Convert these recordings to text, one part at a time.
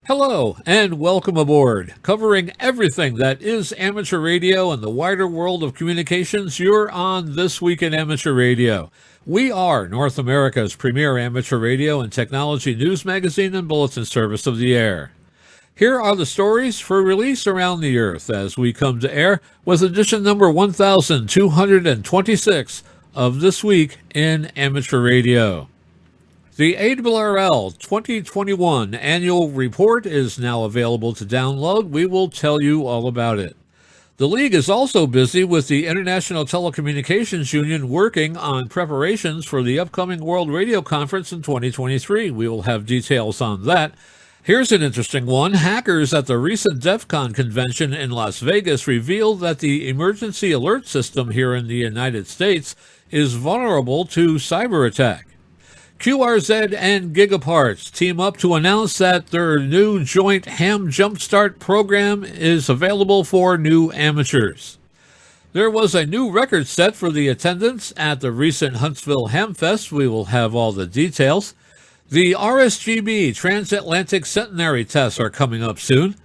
Hello, and welcome aboard. Covering everything that is amateur radio and the wider world of communications, you're on This Week in Amateur Radio. We are North America's premier amateur radio and technology news magazine and bulletin service of the air. Here are the stories for release around the earth as we come to air with edition number 1226 of This Week in Amateur Radio. The ARRL 2021 annual report is now available to download. We will tell you all about it. The League is also busy with the International Telecommunications Union working on preparations for the upcoming World Radio Conference in 2023. We will have details on that. Here's an interesting one. Hackers at the recent DEF CON convention in Las Vegas revealed that the emergency alert system here in the United States is vulnerable to cyber attack. QRZ and Gigaparts team up to announce that their new joint ham Jumpstart program is available for new amateurs. There was a new record set for the attendance at the recent Huntsville Hamfest. We will have all the details. The RSGB Transatlantic Centenary tests are coming up soon.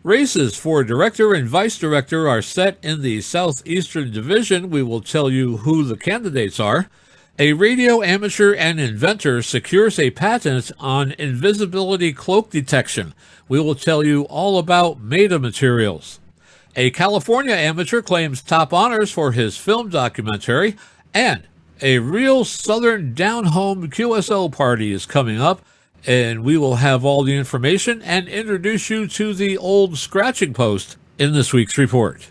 Races for director and vice director are set in the Southeastern division. We will tell you who the candidates are. A radio amateur and inventor secures a patent on invisibility cloak detection. We will tell you all about metamaterials. A California amateur claims top honors for his film documentary, and a real Southern down-home QSO party is coming up, and we will have all the information and introduce you to the old scratching post in this week's report.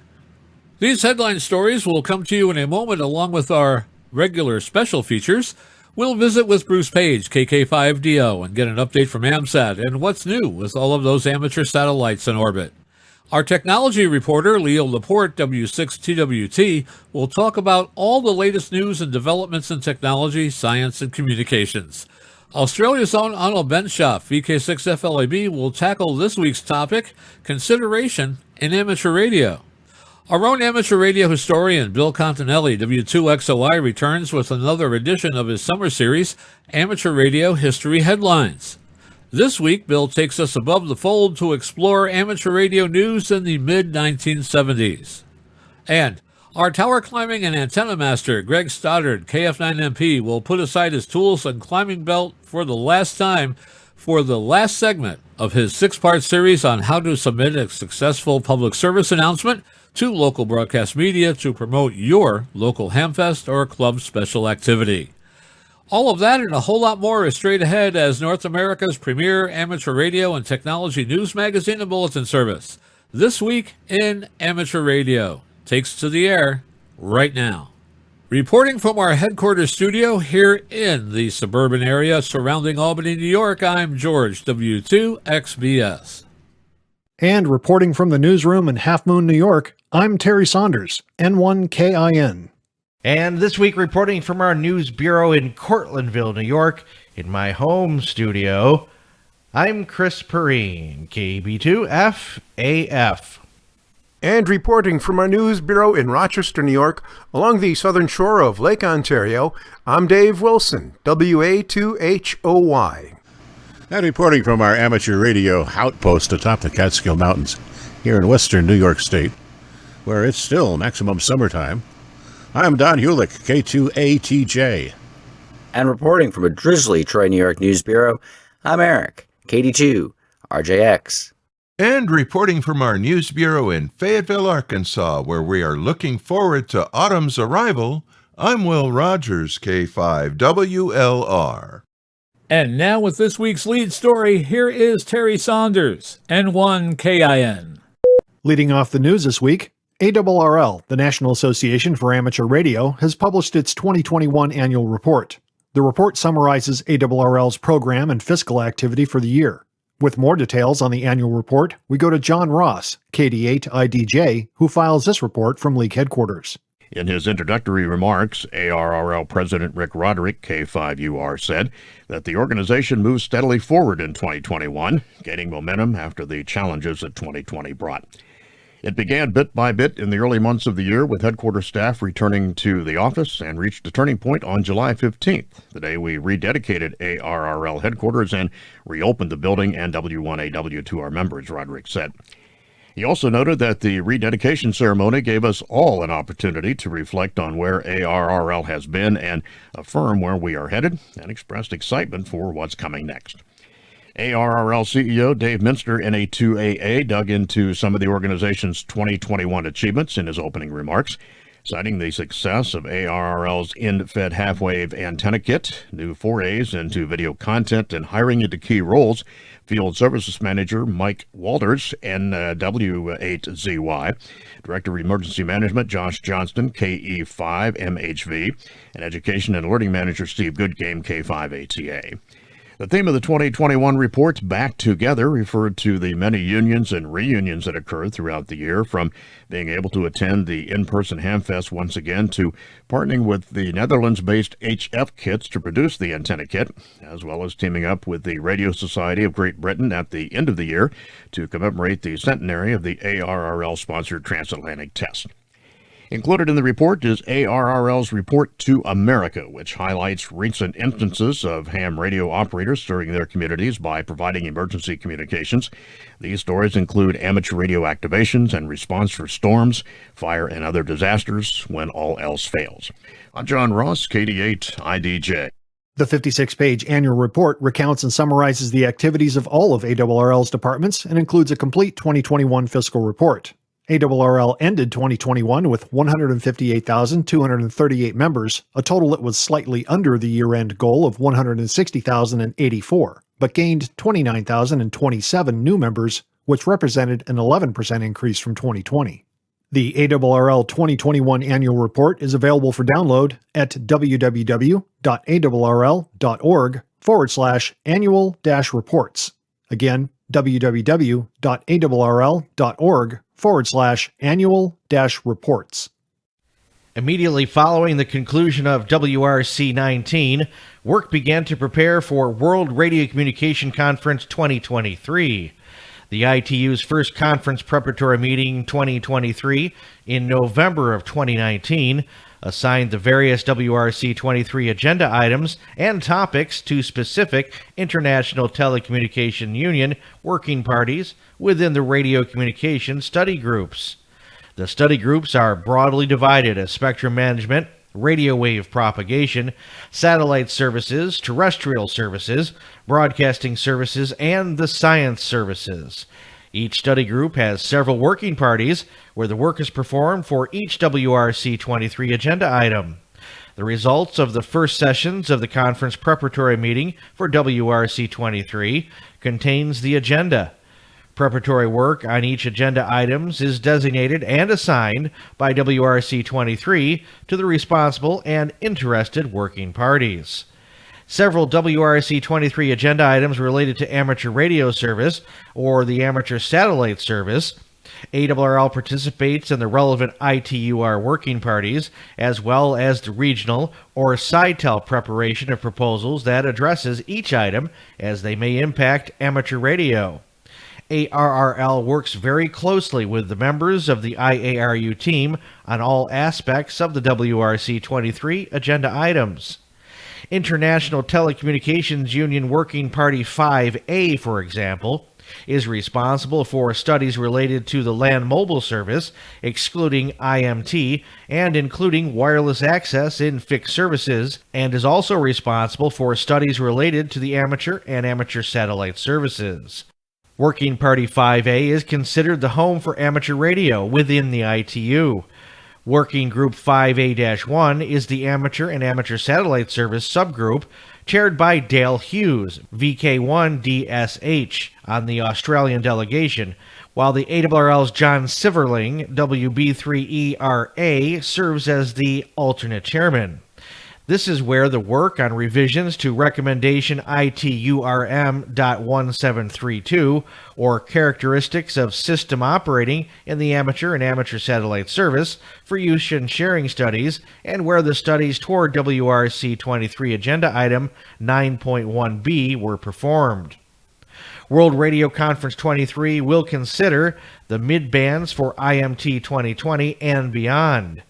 These headline stories will come to you in a moment along with our regular special features. We'll visit with Bruce Page, KK5DO, and get an update from AMSAT and what's new with all of those amateur satellites in orbit. Our technology reporter, Leo Laporte, W6TWT, will talk about all the latest news and developments in technology, science, and communications. Australia's own Arnold Benshoff, VK6FLAB, will tackle this week's topic, consideration in amateur radio. Our own amateur radio historian, Bill Continelli, W2XOI, returns with another edition of his summer series, Amateur Radio History Headlines. This week, Bill takes us above the fold to explore amateur radio news in the mid-1970s. And our tower climbing and antenna master, Greg Stoddard, KF9MP, will put aside his tools and climbing belt for the last time for the last segment of his six-part series on how to submit a successful public service announcement to local broadcast media to promote your local hamfest or club special activity. All of that and a whole lot more is straight ahead as North America's premier amateur radio and technology news magazine and bulletin service. This Week in Amateur Radio takes to the air right now. Reporting from our headquarters studio here in the suburban area surrounding Albany, New York, I'm George, W2XBS. And reporting from the newsroom in Half Moon, New York, I'm Terry Saunders, N1KIN. And this week reporting from our news bureau in Cortlandville, New York, in my home studio, I'm Chris Perrine, KB2FAF. And reporting from our news bureau in Rochester, New York, along the southern shore of Lake Ontario, I'm Dave Wilson, WA2HOY. And reporting from our amateur radio outpost atop the Catskill Mountains here in western New York State, where it's still maximum summertime, I'm Don Hulick, K2ATJ. And reporting from a drizzly Troy, New York news bureau, I'm Eric, KD2RJX. And reporting from our news bureau in Fayetteville, Arkansas, where we are looking forward to autumn's arrival, I'm Will Rogers, K5WLR. And now with this week's lead story, here is Terry Saunders, N1KIN. Leading off the news this week, ARRL, the National Association for Amateur Radio, has published its 2021 annual report. The report summarizes ARRL's program and fiscal activity for the year. With more details on the annual report, we go to John Ross, KD8IDJ, who files this report from League headquarters. In his introductory remarks, ARRL President Rick Roderick, K5UR, said that the organization moved steadily forward in 2021, gaining momentum after the challenges that 2020 brought. It began bit by bit in the early months of the year with headquarters staff returning to the office and reached a turning point on July 15th, the day we rededicated ARRL headquarters and reopened the building and W1AW to our members, Roderick said. He also noted that the rededication ceremony gave us all an opportunity to reflect on where ARRL has been and affirm where we are headed, and expressed excitement for what's coming next. ARRL CEO Dave Minster, NA2AA, dug into some of the organization's 2021 achievements in his opening remarks, citing the success of ARRL's end-fed half-wave antenna kit, new forays into video content, and hiring into key roles. Field Services Manager Mike Walters, NW8ZY, Director of Emergency Management Josh Johnston, KE5 MHV, and Education and Alerting Manager Steve Goodgame, K5ATA. The theme of the 2021 report, Back Together, referred to the many unions and reunions that occurred throughout the year, from being able to attend the in-person Hamfest once again to partnering with the Netherlands-based HF Kits to produce the antenna kit, as well as teaming up with the Radio Society of Great Britain at the end of the year to commemorate the centenary of the ARRL-sponsored Transatlantic test. Included in the report is ARRL's Report to America, which highlights recent instances of ham radio operators serving their communities by providing emergency communications. These stories include amateur radio activations and response for storms, fire, and other disasters when all else fails. I'm John Ross, KD8 IDJ. The 56-page annual report recounts and summarizes the activities of all of ARRL's departments and includes a complete 2021 fiscal report. ARRL ended 2021 with 158,238 members, a total that was slightly under the year-end goal of 160,084, but gained 29,027 new members, which represented an 11% increase from 2020. The ARRL 2021 annual report is available for download at www.arrl.org/annual-reports. Again, www.arrl.org/annual-reports. Immediately following the conclusion of WRC 19, work began to prepare for World Radio Communication Conference 2023. The ITU's first conference preparatory meeting 2023 in November of 2019 assigned the various WRC 23 agenda items and topics to specific International Telecommunication Union working parties within the radio communication study groups. The study groups are broadly divided as spectrum management, radio wave propagation, satellite services, terrestrial services, broadcasting services, and the science services. Each study group has several working parties where the work is performed for each WRC 23 agenda item. The results of the first sessions of the conference preparatory meeting for WRC 23 contains the agenda. Preparatory work on each agenda items is designated and assigned by WRC 23 to the responsible and interested working parties. Several WRC 23 agenda items related to amateur radio service or the amateur satellite service. ARRL participates in the relevant ITUR working parties, as well as the regional or SciTel preparation of proposals that addresses each item as they may impact amateur radio. ARRL works very closely with the members of the IARU team on all aspects of the WRC 23 agenda items. International Telecommunications Union Working Party 5A, for example, is responsible for studies related to the land mobile service, excluding IMT, and including wireless access in fixed services, and is also responsible for studies related to the amateur and amateur satellite services. Working Party 5A is considered the home for amateur radio within the ITU. Working Group 5A-1 is the amateur and amateur satellite service subgroup, chaired by Dale Hughes, VK1DSH, on the Australian delegation, while the ARRL's John Siverling, WB3ERA, serves as the alternate chairman. This is where the work on revisions to Recommendation ITURM.1732, or Characteristics of System Operating in the Amateur and Amateur Satellite Service for Use and Sharing Studies, and where the studies toward WRC 23 Agenda Item 9.1b were performed. World Radio Conference 23 will consider the mid-bands for IMT 2020 and beyond.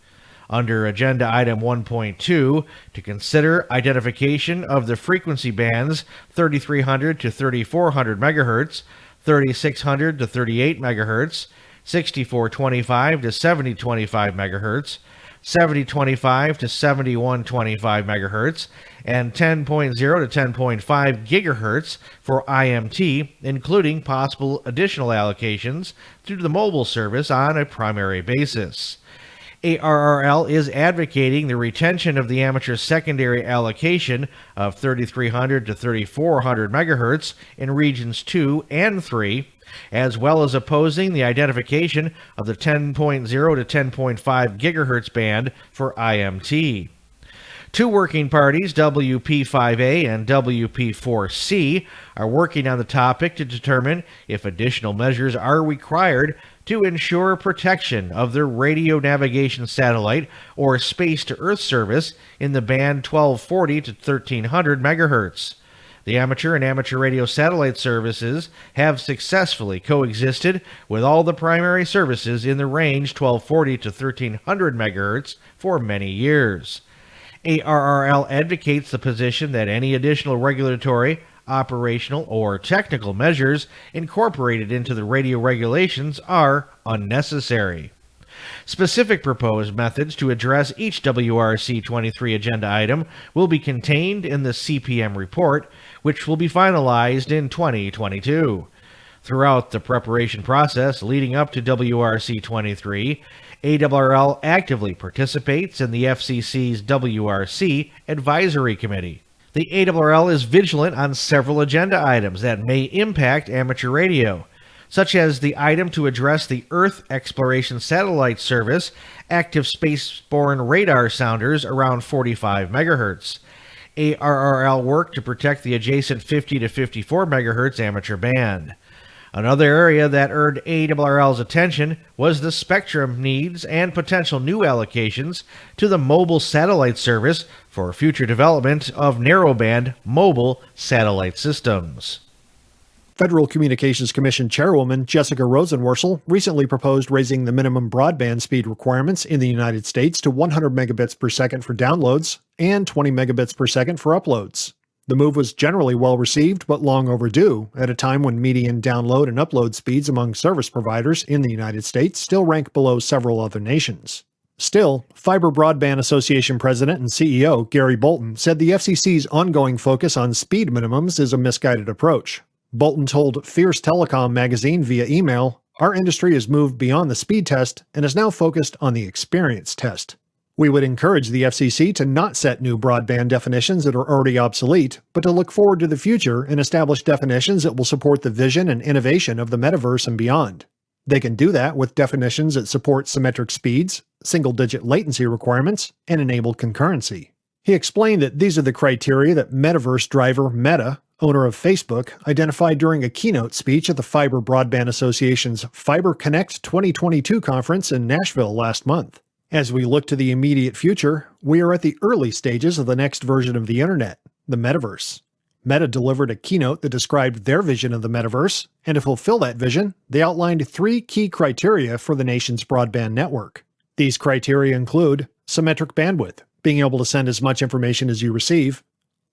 Under Agenda Item 1.2, to consider identification of the frequency bands 3300 to 3400 MHz, 3600 to 38 MHz, 6425 to 7025 MHz, 7025 to 7125 MHz, and 10.0 to 10.5 GHz for IMT, including possible additional allocations through the mobile service on a primary basis. ARRL is advocating the retention of the amateur secondary allocation of 3300 to 3400 MHz in regions 2 and 3, as well as opposing the identification of the 10.0 to 10.5 GHz band for IMT. Two working parties, WP5A and WP4C, are working on the topic to determine if additional measures are required to ensure protection of the radio navigation satellite or space-to-Earth service in the band 1240 to 1300 MHz. The amateur and amateur radio satellite services have successfully coexisted with all the primary services in the range 1240 to 1300 MHz for many years. ARRL advocates the position that any additional regulatory, operational, or technical measures incorporated into the radio regulations are unnecessary. Specific proposed methods to address each WRC 23 agenda item will be contained in the CPM report, which will be finalized in 2022. Throughout the preparation process leading up to WRC 23, ARRL actively participates in the FCC's WRC Advisory Committee. The ARRL is vigilant on several agenda items that may impact amateur radio, such as the item to address the Earth Exploration Satellite Service active spaceborne radar sounders around 45 MHz. ARRL worked to protect the adjacent 50 to 54 MHz amateur band. Another area that earned ARRL's attention was the spectrum needs and potential new allocations to the mobile satellite service for future development of narrowband mobile satellite systems. Federal Communications Commission Chairwoman Jessica Rosenworcel recently proposed raising the minimum broadband speed requirements in the United States to 100 megabits per second for downloads and 20 megabits per second for uploads. The move was generally well received but long overdue at a time when median download and upload speeds among service providers in the United States still rank below several other nations. Still, Fiber Broadband Association President and CEO Gary Bolton said the FCC's ongoing focus on speed minimums is a misguided approach. Bolton told Fierce Telecom magazine via email, "Our industry has moved beyond the speed test and is now focused on the experience test. We would encourage the FCC to not set new broadband definitions that are already obsolete, but to look forward to the future and establish definitions that will support the vision and innovation of the metaverse and beyond. They can do that with definitions that support symmetric speeds, single-digit latency requirements, and enable concurrency." He explained that these are the criteria that metaverse driver Meta, owner of Facebook, identified during a keynote speech at the Fiber Broadband Association's Fiber Connect 2022 conference in Nashville last month. As we look to the immediate future, we are at the early stages of the next version of the internet, the metaverse. Meta delivered a keynote that described their vision of the metaverse, and to fulfill that vision, they outlined 3 key criteria for the nation's broadband network. These criteria include symmetric bandwidth, being able to send as much information as you receive,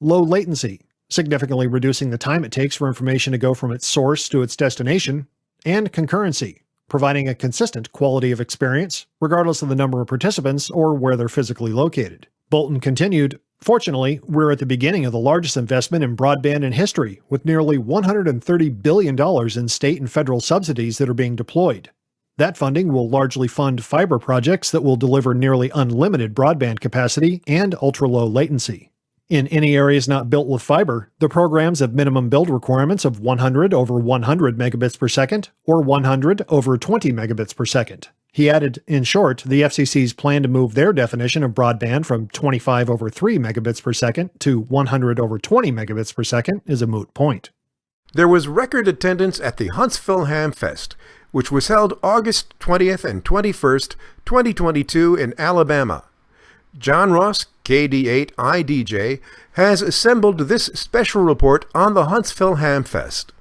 low latency, significantly reducing the time it takes for information to go from its source to its destination, and concurrency, providing a consistent quality of experience, regardless of the number of participants or where they're physically located. Bolton continued, "Fortunately, we're at the beginning of the largest investment in broadband in history, with nearly $130 billion in state and federal subsidies that are being deployed. That funding will largely fund fiber projects that will deliver nearly unlimited broadband capacity and ultra-low latency. In any areas not built with fiber, the programs have minimum build requirements of 100 over 100 megabits per second or 100 over 20 megabits per second." He added, in short, the FCC's plan to move their definition of broadband from 25 over 3 megabits per second to 100 over 20 megabits per second is a moot point. There was record attendance at the Huntsville Hamfest, which was held August 20th and 21st, 2022 in Alabama. John Ross, KD8IDJ, has assembled this special report on the Huntsville Hamfest.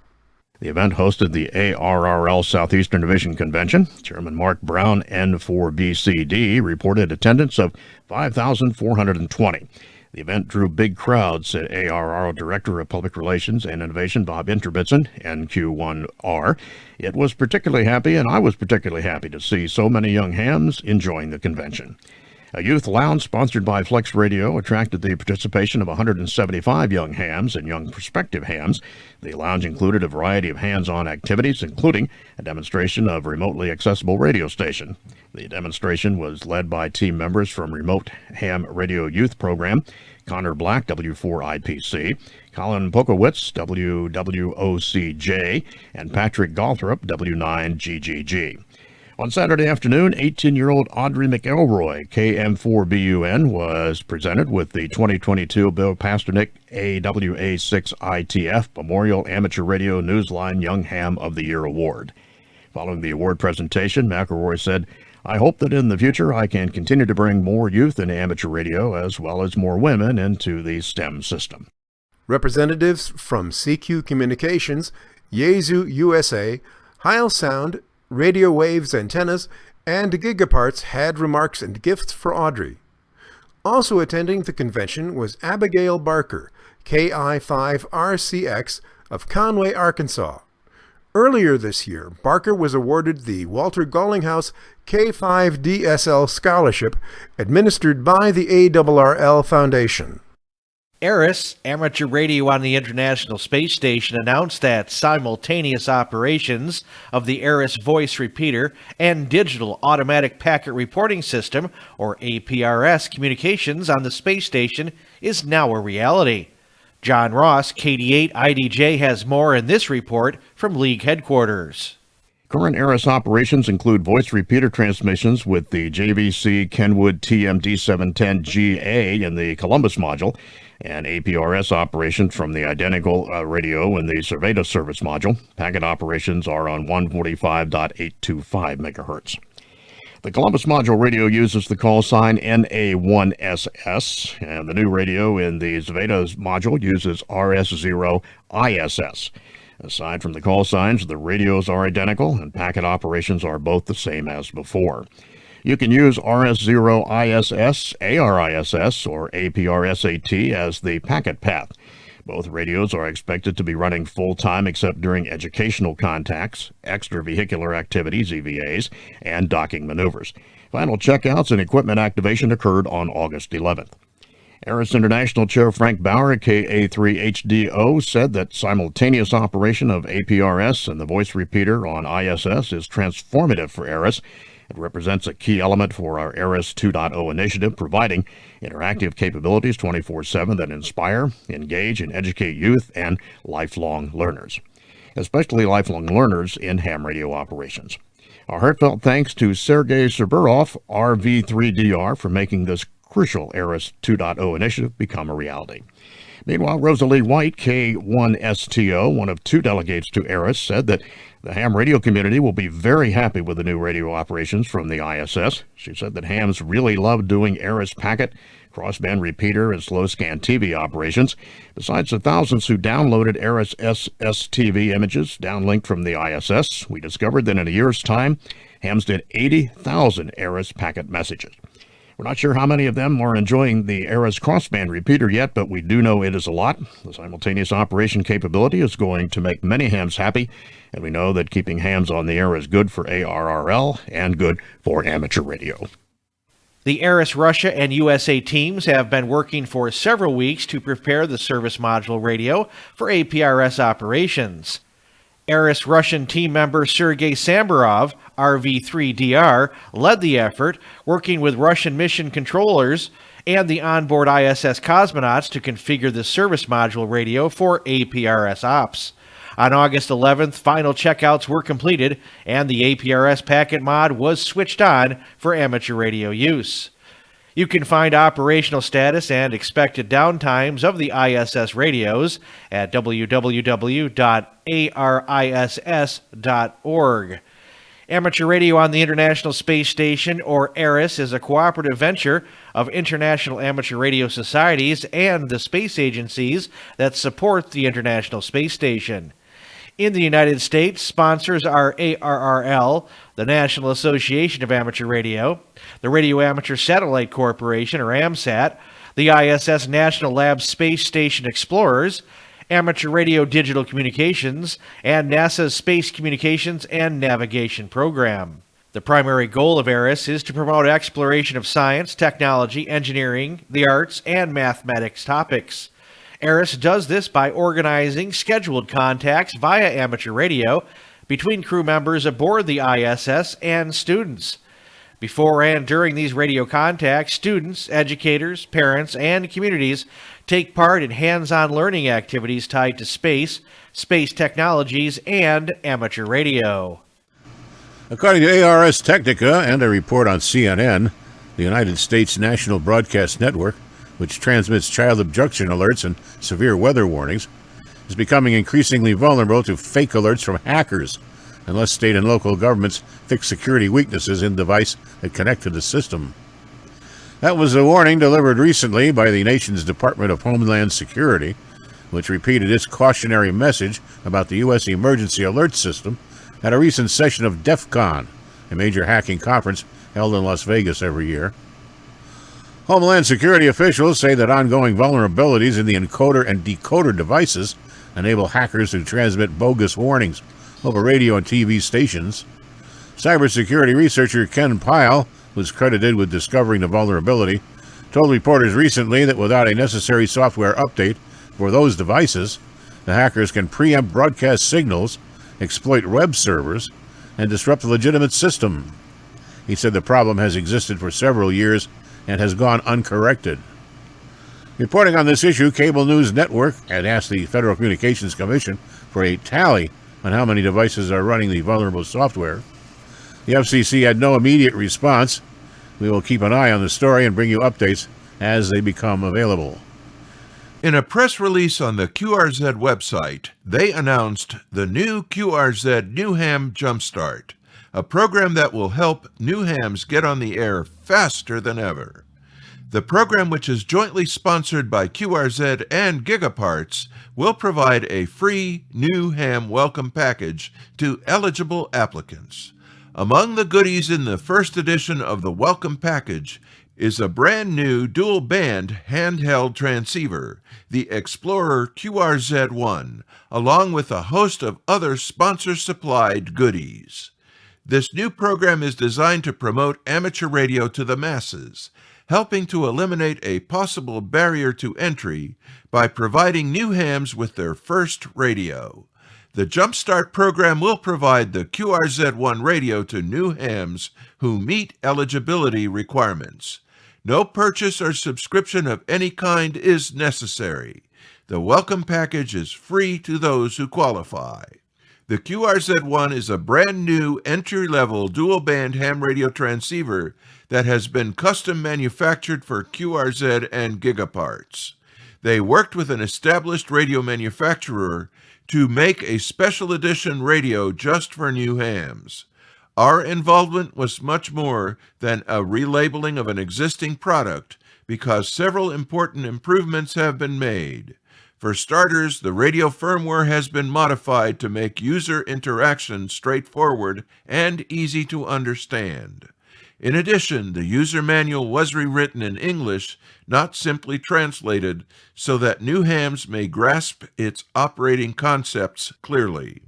The event hosted the ARRL Southeastern Division Convention. Chairman Mark Brown, N4BCD, reported attendance of 5,420. The event drew big crowds, said ARRL Director of Public Relations and Innovation Bob Interbitson, NQ1R. It was particularly happy, and I was particularly happy to see so many young hams enjoying the convention. A youth lounge sponsored by Flex Radio attracted the participation of 175 young hams and young prospective hams. The lounge included a variety of hands-on activities, including a demonstration of a remotely accessible radio station. The demonstration was led by team members from Remote Ham Radio Youth Program, Connor Black, W4IPC, Colin Pokowitz, WWOCJ, and Patrick Galthrop, W9GGG. On Saturday afternoon, 18-year-old Audrey McElroy, KM4BUN, was presented with the 2022 Bill Pasternak AWA6ITF Memorial Amateur Radio Newsline Young Ham of the Year Award. Following the award presentation, McElroy said, "I hope that in the future I can continue to bring more youth into amateur radio as well as more women into the STEM system." Representatives from CQ Communications, Yaesu USA, Heil Sound, Radio Waves Antennas, and Gigaparts had remarks and gifts for Audrey. Also attending the convention was Abigail Barker, KI5RCX of Conway, Arkansas. Earlier this year, Barker was awarded the Walter Gollinghouse K5DSL Scholarship administered by the ARRL Foundation. ARRIS, Amateur Radio on the International Space Station, announced that simultaneous operations of the ARRIS voice repeater and digital automatic packet reporting system, or APRS, communications on the space station is now a reality. John Ross, KD8 IDJ, has more in this report from League headquarters. Current ARRIS operations include voice repeater transmissions with the JVC Kenwood TMD710GA in the Columbus module, and APRS operations from the identical radio in the Cerveda service module. Packet operations are on 145.825 MHz. The Columbus module radio uses the call sign NA1SS, and the new radio in the Cerveda module uses RS0ISS. Aside from the call signs, the radios are identical, and packet operations are both the same as before. You can use RS0ISS, ARISS, or APRSAT as the packet path. Both radios are expected to be running full-time except during educational contacts, extravehicular activities, EVAs, and docking maneuvers. Final checkouts and equipment activation occurred on August 11th. ARRIS International Chair Frank Bauer, KA3HDO, said that simultaneous operation of APRS and the voice repeater on ISS is transformative for ARRIS. It represents a key element for our ARRIS 2.0 initiative, providing interactive capabilities 24/7 that inspire, engage, and educate youth and lifelong learners, especially lifelong learners in ham radio operations. Our heartfelt thanks to Sergei Serburov, RV3DR, for making this crucial ARRIS 2.0 initiative become a reality. Meanwhile, Rosalie White, K1STO, one of two delegates to ARRIS, said that the ham radio community will be very happy with the new radio operations from the ISS. She said that hams really love doing ARRIS packet, crossband repeater, and slow scan TV operations. Besides the thousands who downloaded ARRIS SSTV images downlinked from the ISS, we discovered that in a year's time, hams did 80,000 ARRIS packet messages. We're not sure how many of them are enjoying the ARRIS crossband repeater yet, but we do know it is a lot. The simultaneous operation capability is going to make many hams happy, and we know that keeping hams on the air is good for ARRL and good for amateur radio. The ARRIS Russia and USA teams have been working for several weeks to prepare the service module radio for APRS operations. ARRIS Russian team member Sergei Samburov, RV3DR, led the effort, working with Russian mission controllers and the onboard ISS cosmonauts to configure the service module radio for APRS ops. On August 11th, final checkouts were completed, and the APRS packet mod was switched on for amateur radio use. You can find operational status and expected downtimes of the ISS radios at www.arriss.org. Amateur Radio on the International Space Station, or ARRIS, is a cooperative venture of international amateur radio societies and the space agencies that support the International Space Station. In the United States, sponsors are ARRL, the National Association of Amateur Radio, the Radio Amateur Satellite Corporation, or AMSAT, the ISS National Lab Space Station Explorers, Amateur Radio Digital Communications, and NASA's Space Communications and Navigation Program. The primary goal of ARRL is to promote exploration of science, technology, engineering, the arts, and mathematics topics. ARRL does this by organizing scheduled contacts via amateur radio between crew members aboard the ISS and students. Before and during these radio contacts, students, educators, parents, and communities take part in hands-on learning activities tied to space, space technologies, and amateur radio. According to ARS Technica and a report on CNN, the United States National Broadcast Network, which transmits child abduction alerts and severe weather warnings, is becoming increasingly vulnerable to fake alerts from hackers unless state and local governments fix security weaknesses in devices that connect to the system. That was a warning delivered recently by the nation's Department of Homeland Security, which repeated its cautionary message about the U.S. Emergency Alert System at a recent session of DEF CON, a major hacking conference held in Las Vegas every year. Homeland Security officials say that ongoing vulnerabilities in the encoder and decoder devices enable hackers to transmit bogus warnings over radio and TV stations. Cybersecurity researcher Ken Pyle, who's credited with discovering the vulnerability, told reporters recently that without a necessary software update for those devices, the hackers can preempt broadcast signals, exploit web servers, and disrupt the legitimate system. He said the problem has existed for several years and has gone uncorrected. Reporting on this issue, Cable News Network had asked the Federal Communications Commission for a tally on how many devices are running the vulnerable software. The FCC had no immediate response. We will keep an eye on the story and bring you updates as they become available. In a press release on the QRZ website, they announced the new QRZ New Ham Jumpstart, a program that will help new hams get on the air faster than ever. The program, which is jointly sponsored by QRZ and Gigaparts, will provide a free new ham welcome package to eligible applicants. Among the goodies in the first edition of the welcome package is a brand new dual-band handheld transceiver, the Explorer QRZ-1, along with a host of other sponsor-supplied goodies. This new program is designed to promote amateur radio to the masses, helping to eliminate a possible barrier to entry by providing new hams with their first radio. The Jumpstart program will provide the QRZ-1 radio to new hams who meet eligibility requirements. No purchase or subscription of any kind is necessary. The welcome package is free to those who qualify. The QRZ-1 is a brand new entry-level dual-band ham radio transceiver that has been custom manufactured for QRZ and Gigaparts. They worked with an established radio manufacturer to make a special edition radio just for new hams. Our involvement was much more than a relabeling of an existing product because several important improvements have been made. For starters, the radio firmware has been modified to make user interaction straightforward and easy to understand. In addition, the user manual was rewritten in English, not simply translated, so that new hams may grasp its operating concepts clearly.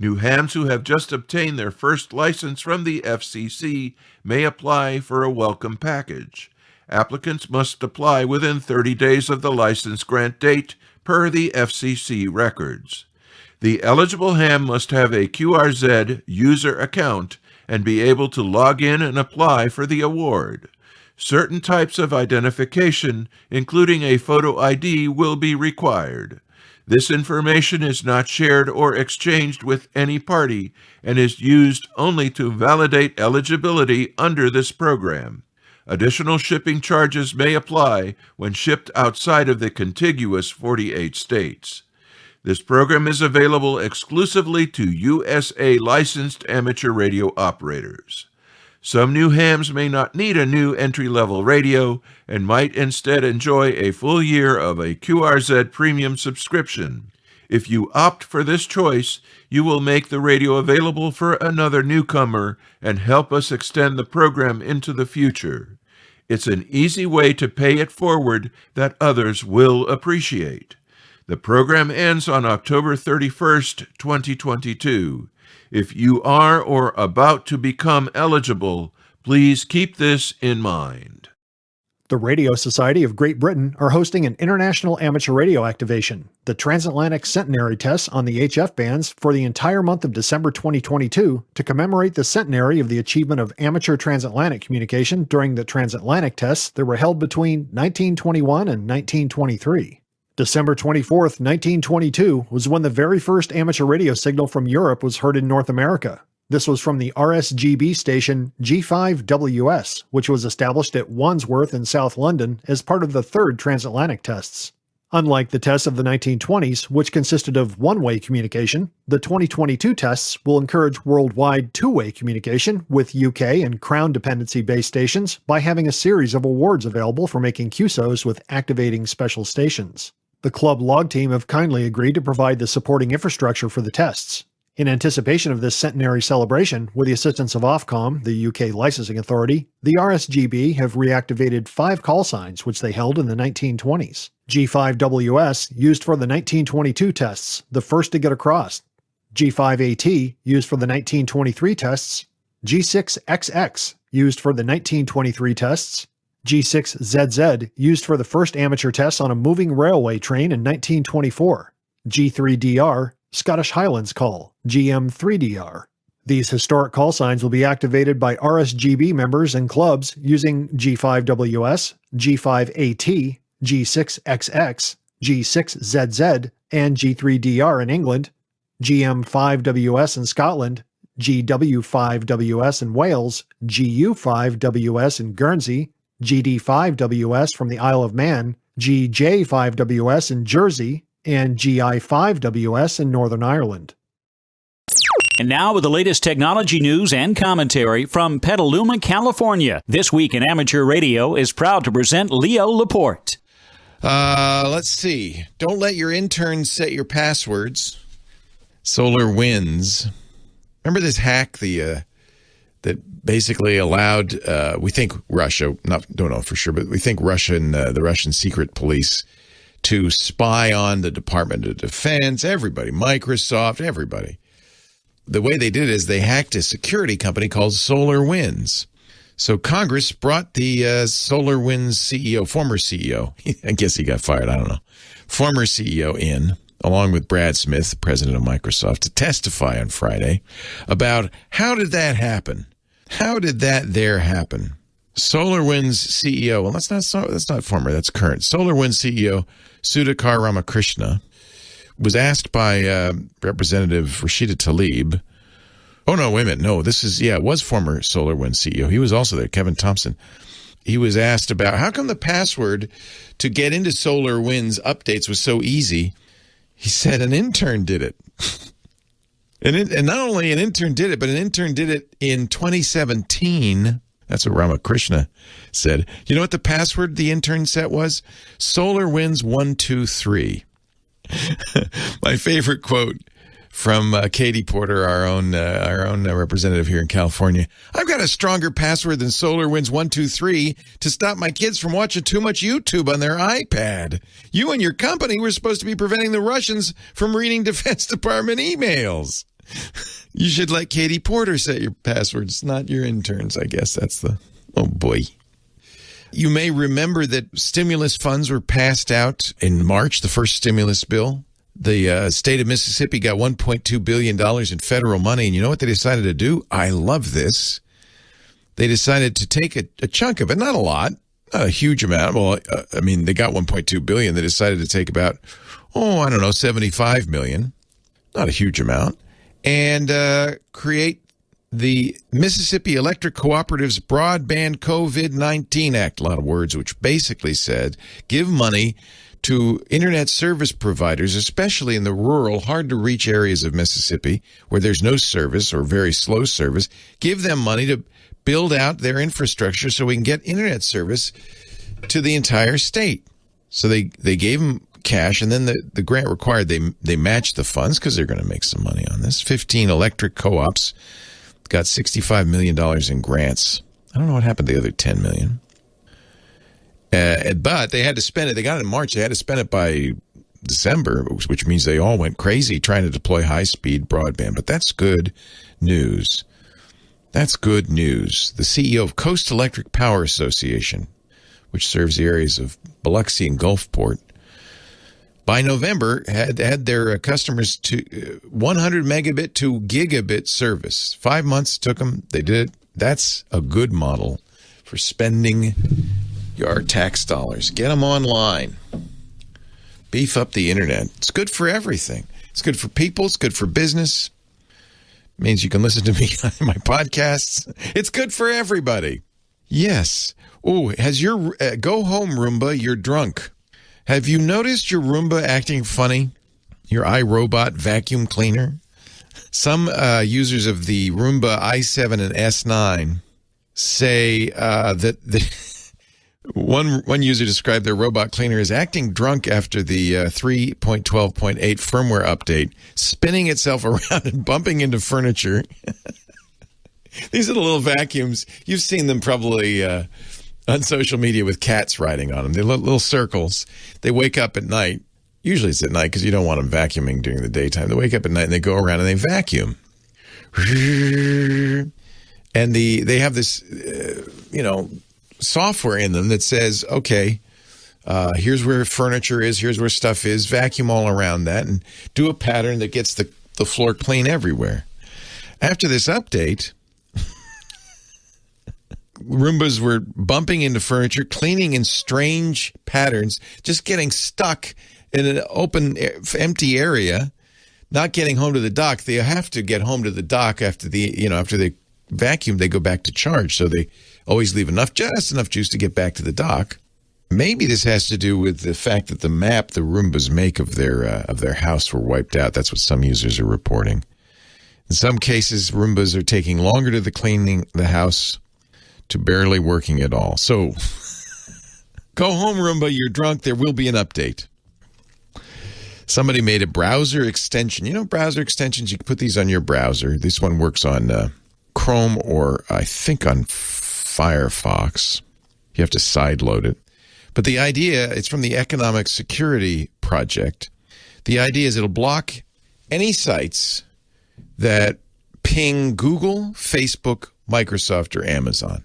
New hams who have just obtained their first license from the FCC may apply for a welcome package. Applicants must apply within 30 days of the license grant date, per the FCC records. The eligible ham must have a QRZ user account and be able to log in and apply for the award. Certain types of identification, including a photo ID, will be required. This information is not shared or exchanged with any party and is used only to validate eligibility under this program. Additional shipping charges may apply when shipped outside of the contiguous 48 states. This program is available exclusively to USA licensed amateur radio operators. Some new hams may not need a new entry-level radio and might instead enjoy a full year of a QRZ premium subscription. If you opt for this choice, you will make the radio available for another newcomer and help us extend the program into the future. It's an easy way to pay it forward that others will appreciate. The program ends on October 31st, 2022. If you are or about to become eligible, please keep this in mind. The Radio Society of Great Britain are hosting an international amateur radio activation, the Transatlantic Centenary tests on the HF bands for the entire month of December 2022 to commemorate the centenary of the achievement of amateur transatlantic communication during the transatlantic tests that were held between 1921 and 1923. December 24, 1922 was when the very first amateur radio signal from Europe was heard in North America. This was from the RSGB station G5WS, which was established at Wandsworth in South London as part of the third transatlantic tests. Unlike the tests of the 1920s, which consisted of one-way communication, the 2022 tests will encourage worldwide two-way communication with UK and Crown dependency-based stations by having a series of awards available for making QSOs with activating special stations. The club log team have kindly agreed to provide the supporting infrastructure for the tests. In anticipation of this centenary celebration, with the assistance of Ofcom, the UK licensing authority, the RSGB have reactivated 5 call signs which they held in the 1920s. G5WS, used for the 1922 tests, the first to get across. G5AT, used for the 1923 tests. G6XX, used for the 1923 tests. G6ZZ, used for the first amateur tests on a moving railway train in 1924. G3DR, Scottish Highlands Call, GM3DR. These historic call signs will be activated by RSGB members and clubs using G5WS, G5AT, G6XX, G6ZZ, and G3DR in England, GM5WS in Scotland, GW5WS in Wales, GU5WS in Guernsey, GD5WS from the Isle of Man, GJ5WS in Jersey, and GI5WS in Northern Ireland. And now with the latest technology news and commentary from Petaluma, California. This Week in Amateur Radio is proud to present Leo Laporte. Let's see. Don't let your interns set your passwords. Solar Winds. Remember this hack that basically allowed, we think Russia, don't know for sure, but we think Russia and the Russian secret police to spy on the Department of Defense, everybody, Microsoft, everybody. The way they did it is they hacked a security company called Solar Winds. So Congress brought the Solar Winds CEO, former CEO, I guess he got fired, I don't know, former CEO in, along with Brad Smith, president of Microsoft, to testify on Friday about how did that happen? How did that there happen? SolarWinds CEO, well, that's not former, that's current. SolarWinds CEO Sudhakar Ramakrishna was asked by Representative Rashida Tlaib. Oh, no, wait a minute. No, it was former SolarWinds CEO. He was also there, Kevin Thompson. He was asked about how come the password to get into SolarWinds updates was so easy. He said an intern did it. And not only an intern did it, but an intern did it in 2017. That's what Ramakrishna said. You know what the password the intern set was? SolarWinds123. My favorite quote from Katie Porter, our own representative here in California. I've got a stronger password than SolarWinds123 to stop my kids from watching too much YouTube on their iPad. You and your company were supposed to be preventing the Russians from reading Defense Department emails. You should let Katie Porter set your passwords, not your interns, I guess. That's the... Oh, boy. You may remember that stimulus funds were passed out in March, the first stimulus bill. The state of Mississippi got $1.2 billion in federal money, and you know what they decided to do? I love this. They decided to take a chunk of it, not a lot, not a huge amount. Well, they got $1.2 billion. They decided to take about, $75 million, not a huge amount, and create the Mississippi Electric Cooperatives Broadband COVID-19 Act, a lot of words, which basically said give money to internet service providers, especially in the rural, hard-to-reach areas of Mississippi where there's no service or very slow service. Give them money to build out their infrastructure so we can get internet service to the entire state. So they gave them cash, and then the grant required they match the funds because they're going to make some money on this. 15 electric co-ops got $65 million in grants. I don't know what happened to the other $10 million. But they had to spend it. They got it in March. They had to spend it by December, which means they all went crazy trying to deploy high-speed broadband. But that's good news. That's good news. The CEO of Coast Electric Power Association, which serves the areas of Biloxi and Gulfport, by November had their customers to 100 megabit to gigabit service. 5 months took them. They did it. That's a good model for spending your tax dollars. Get them online. Beef up the internet. It's good for everything. It's good for people. It's good for business. It means you can listen to me on my podcasts. It's good for everybody. Yes. Oh, has your go home Roomba, you're drunk. Have you noticed your Roomba acting funny? Your iRobot vacuum cleaner? Some users of the Roomba i7 and S9 say that one user described their robot cleaner as acting drunk after the 3.12.8 firmware update, spinning itself around and bumping into furniture. These are the little vacuums. You've seen them probably on social media with cats riding on them. They're little circles. They wake up at night. Usually it's at night because you don't want them vacuuming during the daytime. They wake up at night and they go around and they vacuum. And they have this, software in them that says, okay, here's where furniture is, here's where stuff is, vacuum all around that, and do a pattern that gets the floor clean everywhere. After this update, Roombas were bumping into furniture, cleaning in strange patterns, just getting stuck in an open, empty area, not getting home to the dock. They have to get home to the dock after after they vacuum, they go back to charge. So they always leave just enough juice to get back to the dock. Maybe this has to do with the fact that the map the Roombas make of their house were wiped out. That's what some users are reporting. In some cases, Roombas are taking longer to cleaning the house to barely working at all. So go home, Roomba. You're drunk. There will be an update. Somebody made a browser extension. You know, browser extensions, you can put these on your browser. This one works on Chrome or I think on Firefox. You have to sideload it. But the idea, it's from the Economic Security Project. The idea is it'll block any sites that ping Google, Facebook, Microsoft, or Amazon.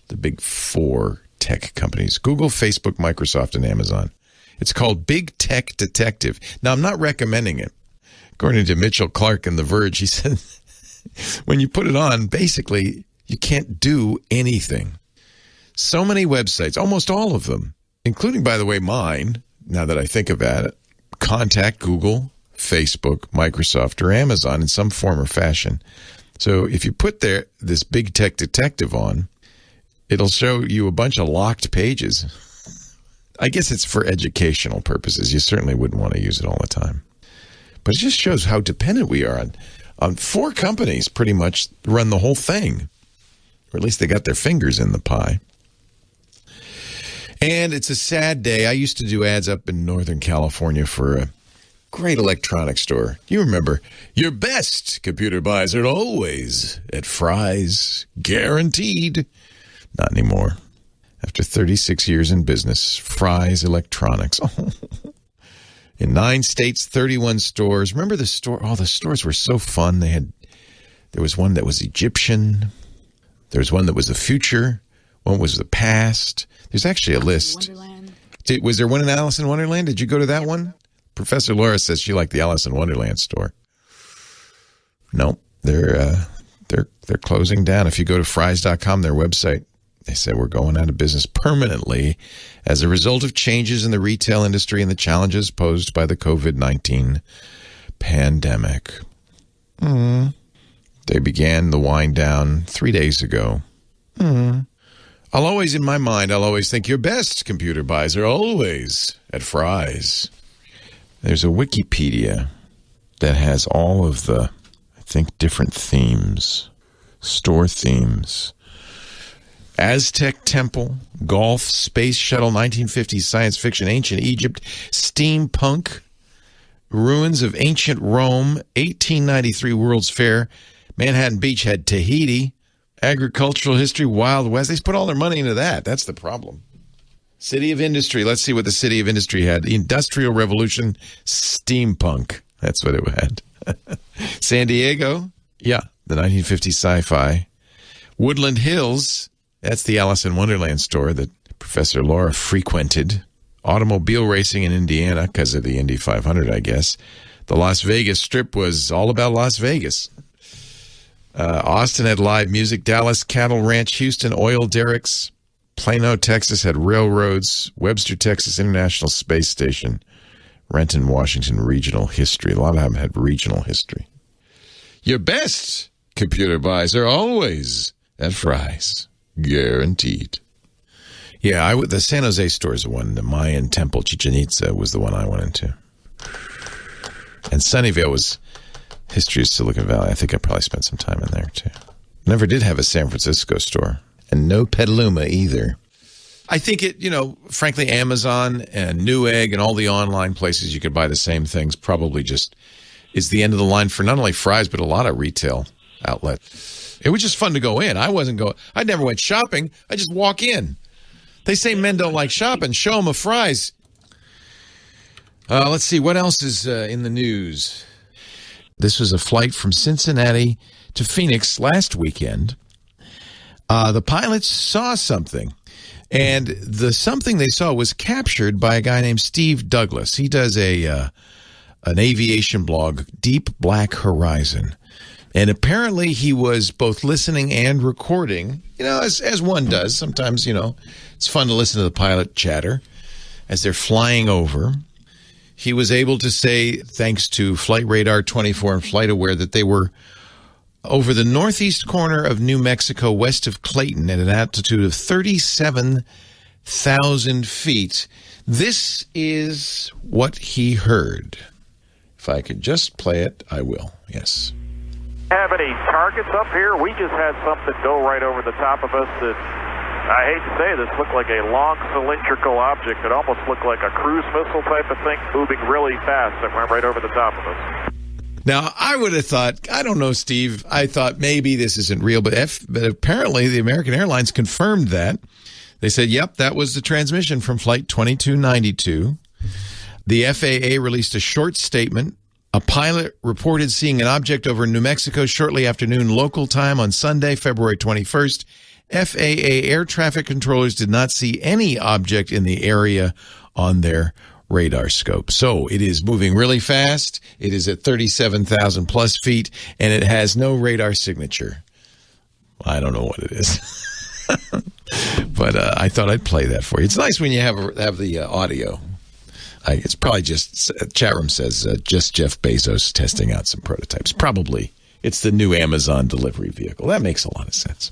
The big four tech companies. Google, Facebook, Microsoft, and Amazon. It's called Big Tech Detective. Now, I'm not recommending it. According to Mitchell Clark in The Verge, he said, when you put it on, basically, you can't do anything. So many websites, almost all of them, including, by the way, mine, now that I think about it, contact Google, Facebook, Microsoft, or Amazon in some form or fashion. So if you put this Big Tech Detective on, it'll show you a bunch of locked pages. I guess it's for educational purposes. You certainly wouldn't want to use it all the time. But it just shows how dependent we are on four companies pretty much run the whole thing. Or at least they got their fingers in the pie. And it's a sad day. I used to do ads up in Northern California for a great electronics store. You remember, your best computer buys are always at Fry's, guaranteed. Not anymore. After 36 years in business, Fry's Electronics. In 9 states, 31 stores. Remember the store? Oh, the stores were so fun. There was one that was Egyptian. There was one that was the future. One was the past. There's actually a list. Was there one in Alice in Wonderland? Did you go to that one? Professor Laura says she liked the Alice in Wonderland store. No, they're closing down. If you go to Fry's.com, their website, they say we're going out of business permanently as a result of changes in the retail industry and the challenges posed by the COVID-19 pandemic. They began the wind down 3 days ago. I'll always think your best computer buys are always at Fry's. There's a Wikipedia that has all of the, I think, different themes, store themes. Aztec Temple, Golf, Space Shuttle, 1950s science fiction, Ancient Egypt, Steampunk, Ruins of Ancient Rome, 1893 World's Fair, Manhattan Beachhead, Tahiti, Agricultural History, Wild West. They put all their money into that. That's the problem. City of Industry. Let's see what the City of Industry had. Industrial Revolution, Steampunk. That's what it had. San Diego, yeah, the 1950s sci-fi. Woodland Hills, that's the Alice in Wonderland store that Professor Laura frequented. Automobile racing in Indiana because of the Indy 500, I guess. The Las Vegas Strip was all about Las Vegas. Austin had live music. Dallas, cattle ranch. Houston, oil derricks. Plano, Texas had railroads. Webster, Texas, International Space Station. Renton, Washington, regional history. A lot of them had regional history. Your best computer buys are always at Fry's. Guaranteed. Yeah, the San Jose store is the one. The Mayan Temple, Chichen Itza, was the one I went into. And Sunnyvale was history of Silicon Valley. I think I probably spent some time in there, too. Never did have a San Francisco store. And no Petaluma either. I think frankly, Amazon and Newegg and all the online places you could buy the same things probably just is the end of the line for not only Fry's, but a lot of retail outlets. It was just fun to go in. I never went shopping. I just walk in. They say men don't like shopping. Show them a Fry's. Let's see. What else is in the news? This was a flight from Cincinnati to Phoenix last weekend. The pilots saw something. And the something they saw was captured by a guy named Steve Douglas. He does an aviation blog, Deep Black Horizon. And apparently he was both listening and recording, as one does. Sometimes, it's fun to listen to the pilot chatter as they're flying over. He was able to say, thanks to Flight Radar 24 and FlightAware, that they were over the northeast corner of New Mexico, west of Clayton, at an altitude of 37,000 feet. This is what he heard. If I could just play it, I will. Yes. Have any targets up here? We just had something go right over the top of us that, I hate to say this, looked like a long cylindrical object. It almost looked like a cruise missile type of thing moving really fast that went right over the top of us. Now, I would have thought, I don't know, Steve, I thought maybe this isn't real, but apparently the American Airlines confirmed that. They said, yep, that was the transmission from Flight 2292. The FAA released a short statement. A pilot reported seeing an object over New Mexico shortly after noon local time on Sunday, February 21st. FAA air traffic controllers did not see any object in the area on their radar scope. So it is moving really fast. It is at 37,000 plus feet, and it has no radar signature. I don't know what it is. But I thought I'd play that for you. It's nice when you have the audio. It's probably just, chat room says, just Jeff Bezos testing out some prototypes. Probably. It's the new Amazon delivery vehicle. That makes a lot of sense.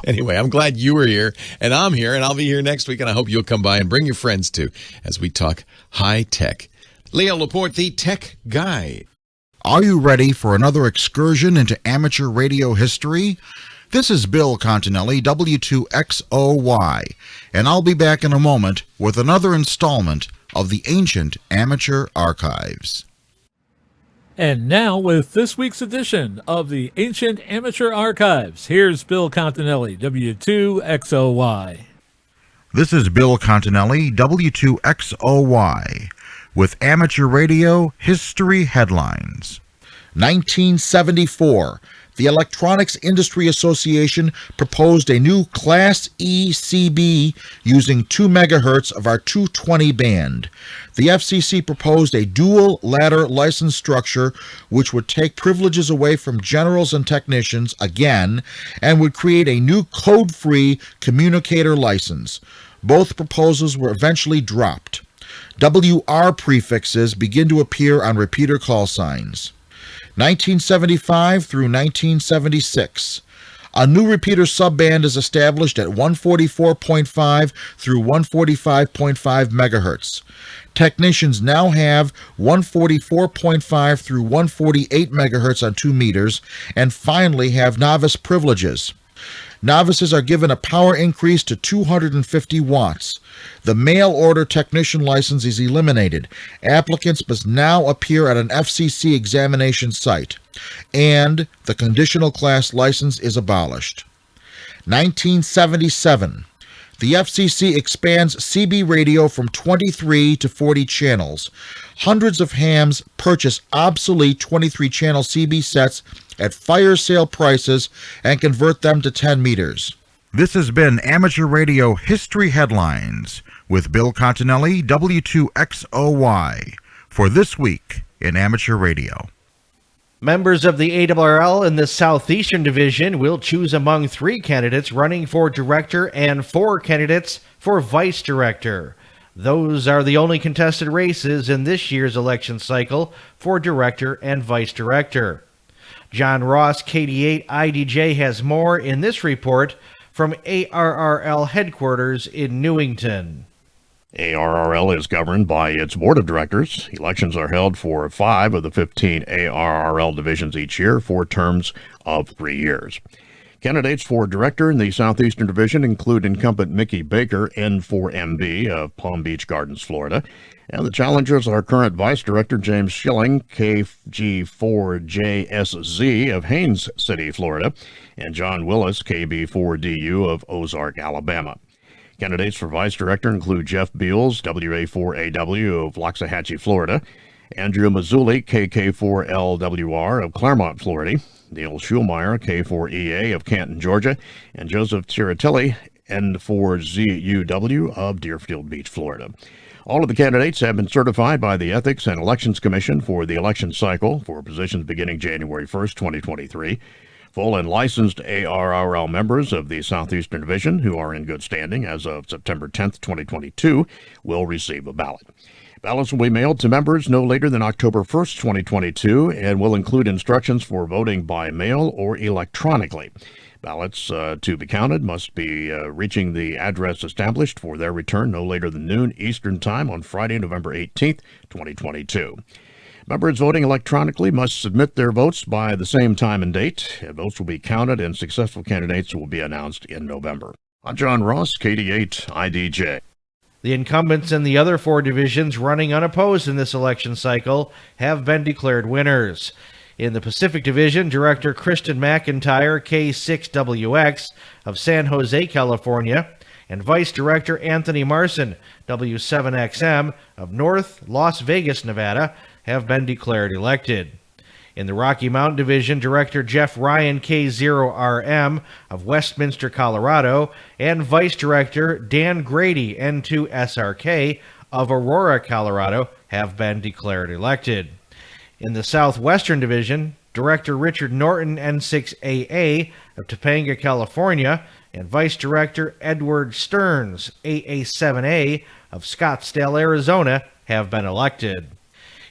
Anyway, I'm glad you were here, and I'm here, and I'll be here next week, and I hope you'll come by and bring your friends too as we talk high tech. Leo Laporte, the tech guy. Are you ready for another excursion into amateur radio history? This is Bill Continelli, W2XOY, and I'll be back in a moment with another installment of the Ancient Amateur Archives. And now with this week's edition of the Ancient Amateur Archives, here's Bill Continelli, W2XOY. This is Bill Continelli, W2XOY, with Amateur Radio History Headlines. 1974. The Electronics Industry Association proposed a new Class E CB using 2 megahertz of our 220 band. The FCC proposed a dual ladder license structure which would take privileges away from generals and technicians again and would create a new code-free communicator license. Both proposals were eventually dropped. WR prefixes begin to appear on repeater call signs. 1975 through 1976. A new repeater subband is established at 144.5 through 145.5 megahertz. Technicians now have 144.5 through 148 megahertz on 2 meters, and finally have novice privileges. Novices are given a power increase to 250 watts. The mail order technician license is eliminated. Applicants must now appear at an FCC examination site. And the conditional class license is abolished. 1977. The FCC expands CB radio from 23 to 40 channels. Hundreds of hams purchase obsolete 23-channel CB sets at fire sale prices and convert them to 10 meters. This has been Amateur Radio History Headlines with Bill Continelli, W2XOY, for this week in Amateur Radio. Members of the ARRL in the Southeastern Division will choose among 3 candidates running for director and 4 candidates for vice director. Those are the only contested races in this year's election cycle for director and vice director. John Ross, KD8 IDJ, has more in this report from ARRL headquarters in Newington. ARRL is governed by its board of directors. Elections are held for 5 of the 15 ARRL divisions each year for terms of 3 years. Candidates for director in the Southeastern Division include incumbent Mickey Baker, N4MB of Palm Beach Gardens, Florida, and the challengers are current Vice Director James Schilling, KG4JSZ of Haines City, Florida, and John Willis, KB4DU of Ozark, Alabama. Candidates for Vice Director include Jeff Beals, WA4AW of Loxahatchee, Florida, Andrew Mazzulli, KK4LWR of Claremont, Florida, Neil Schulmeyer, K4EA of Canton, Georgia, and Joseph Tiratelli, N4ZUW of Deerfield Beach, Florida. All of the candidates have been certified by the Ethics and Elections Commission for the election cycle for positions beginning January 1st, 2023. Full and licensed ARRL members of the Southeastern Division who are in good standing as of September 10th, 2022, will receive a ballot. Ballots will be mailed to members no later than October 1st, 2022, and will include instructions for voting by mail or electronically. Ballots to be counted must be reaching the address established for their return no later than noon Eastern Time on Friday, November 18th, 2022. Members voting electronically must submit their votes by the same time and date. Votes will be counted and successful candidates will be announced in November. I'm John Ross, KD8 IDJ. The incumbents in the other 4 divisions running unopposed in this election cycle have been declared winners. In the Pacific Division, Director Kristen McIntyre, K6WX of San Jose, California, and Vice Director Anthony Marson, W7XM of North Las Vegas, Nevada, have been declared elected. In the Rocky Mountain Division, Director Jeff Ryan, K0RM of Westminster, Colorado, and Vice Director Dan Grady, N2SRK of Aurora, Colorado, have been declared elected. In the Southwestern Division, Director Richard Norton, N6AA of Topanga, California, and Vice Director Edward Stearns, AA7A of Scottsdale, Arizona, have been elected.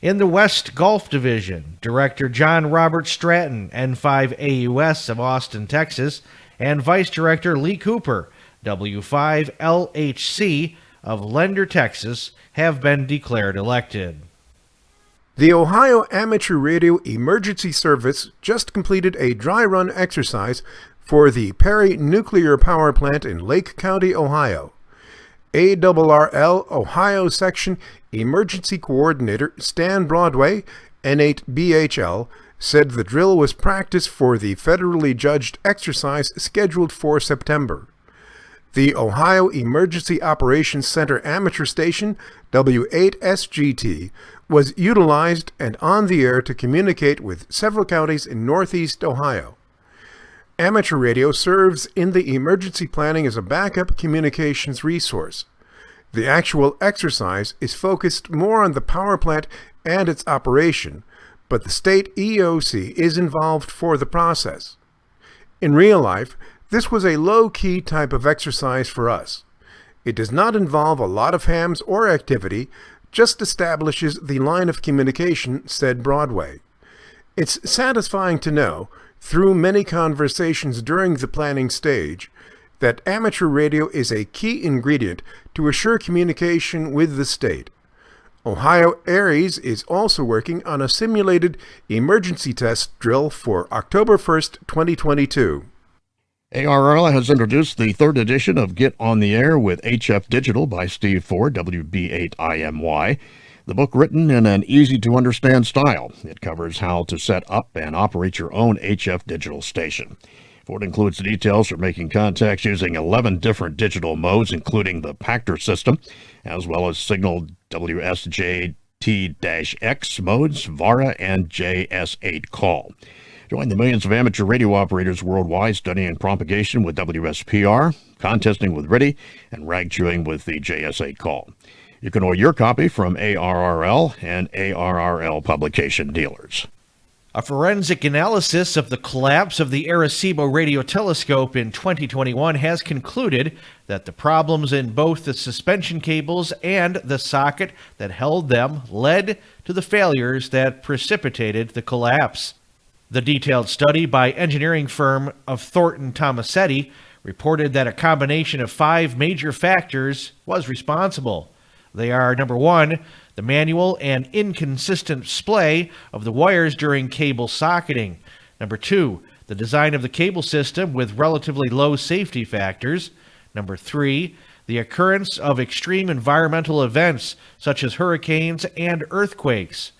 In the West Gulf Division, Director John Robert Stratton, N5AUS of Austin, Texas, and Vice Director Lee Cooper, W5LHC of Lender, Texas, have been declared elected. The Ohio Amateur Radio Emergency Service just completed a dry run exercise for the Perrine Nuclear Power Plant in Lake County, Ohio. ARRL Ohio Section Emergency Coordinator Stan Broadway, N8BHL, said the drill was practice for the federally judged exercise scheduled for September. The Ohio Emergency Operations Center amateur station, W8SGT, was utilized and on the air to communicate with several counties in northeast Ohio. Amateur radio serves in the emergency planning as a backup communications resource. The actual exercise is focused more on the power plant and its operation, but the state EOC is involved for the process. In real life, this was a low-key type of exercise for us. It does not involve a lot of hams or activity, just establishes the line of communication, said Broadway. It's satisfying to know, through many conversations during the planning stage, that amateur radio is a key ingredient to assure communication with the state. Ohio ARRL is also working on a simulated emergency test drill for October 1st, 2022. ARRL has introduced the third edition of Get on the Air with HF Digital by Steve Ford, WB8IMY. The book written in an easy-to-understand style. It covers how to set up and operate your own HF digital station. Ford includes details for making contacts using 11 different digital modes, including the Pactor system, as well as signal WSJT-X modes, VARA, and JS8 call. Join the millions of amateur radio operators worldwide studying propagation with WSPR, contesting with RTTY, and rag chewing with the JS8 call. You can order your copy from ARRL and ARRL publication dealers. A forensic analysis of the collapse of the Arecibo radio telescope in 2021 has concluded that the problems in both the suspension cables and the socket that held them led to the failures that precipitated the collapse. The detailed study by engineering firm of Thornton Tomasetti reported that a combination of 5 major factors was responsible. They are, number 1, the manual and inconsistent splay of the wires during cable socketing. Number 2, the design of the cable system with relatively low safety factors. Number 3, the occurrence of extreme environmental events such as hurricanes and earthquakes.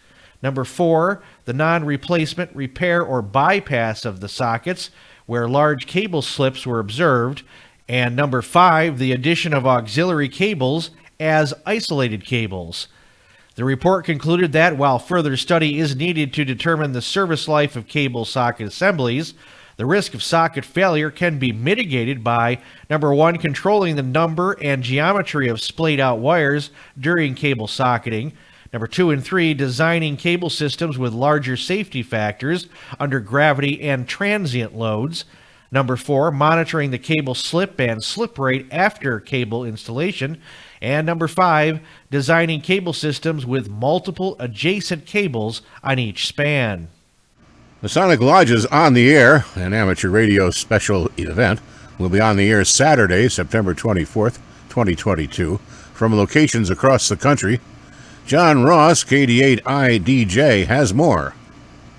Number 4, the non-replacement, repair, or bypass of the sockets where large cable slips were observed. And number 5, the addition of auxiliary cables as isolated cables. The report concluded that while further study is needed to determine the service life of cable socket assemblies, the risk of socket failure can be mitigated by, number 1, controlling the number and geometry of splayed out wires during cable socketing. Number 2 and 3, designing cable systems with larger safety factors under gravity and transient loads. Number 4, monitoring the cable slip and slip rate after cable installation. And number 5, designing cable systems with multiple adjacent cables on each span. Masonic Lodge's On the Air, an amateur radio special event, will be on the air Saturday, September 24th, 2022, from locations across the country. John Ross, KD8IDJ, has more.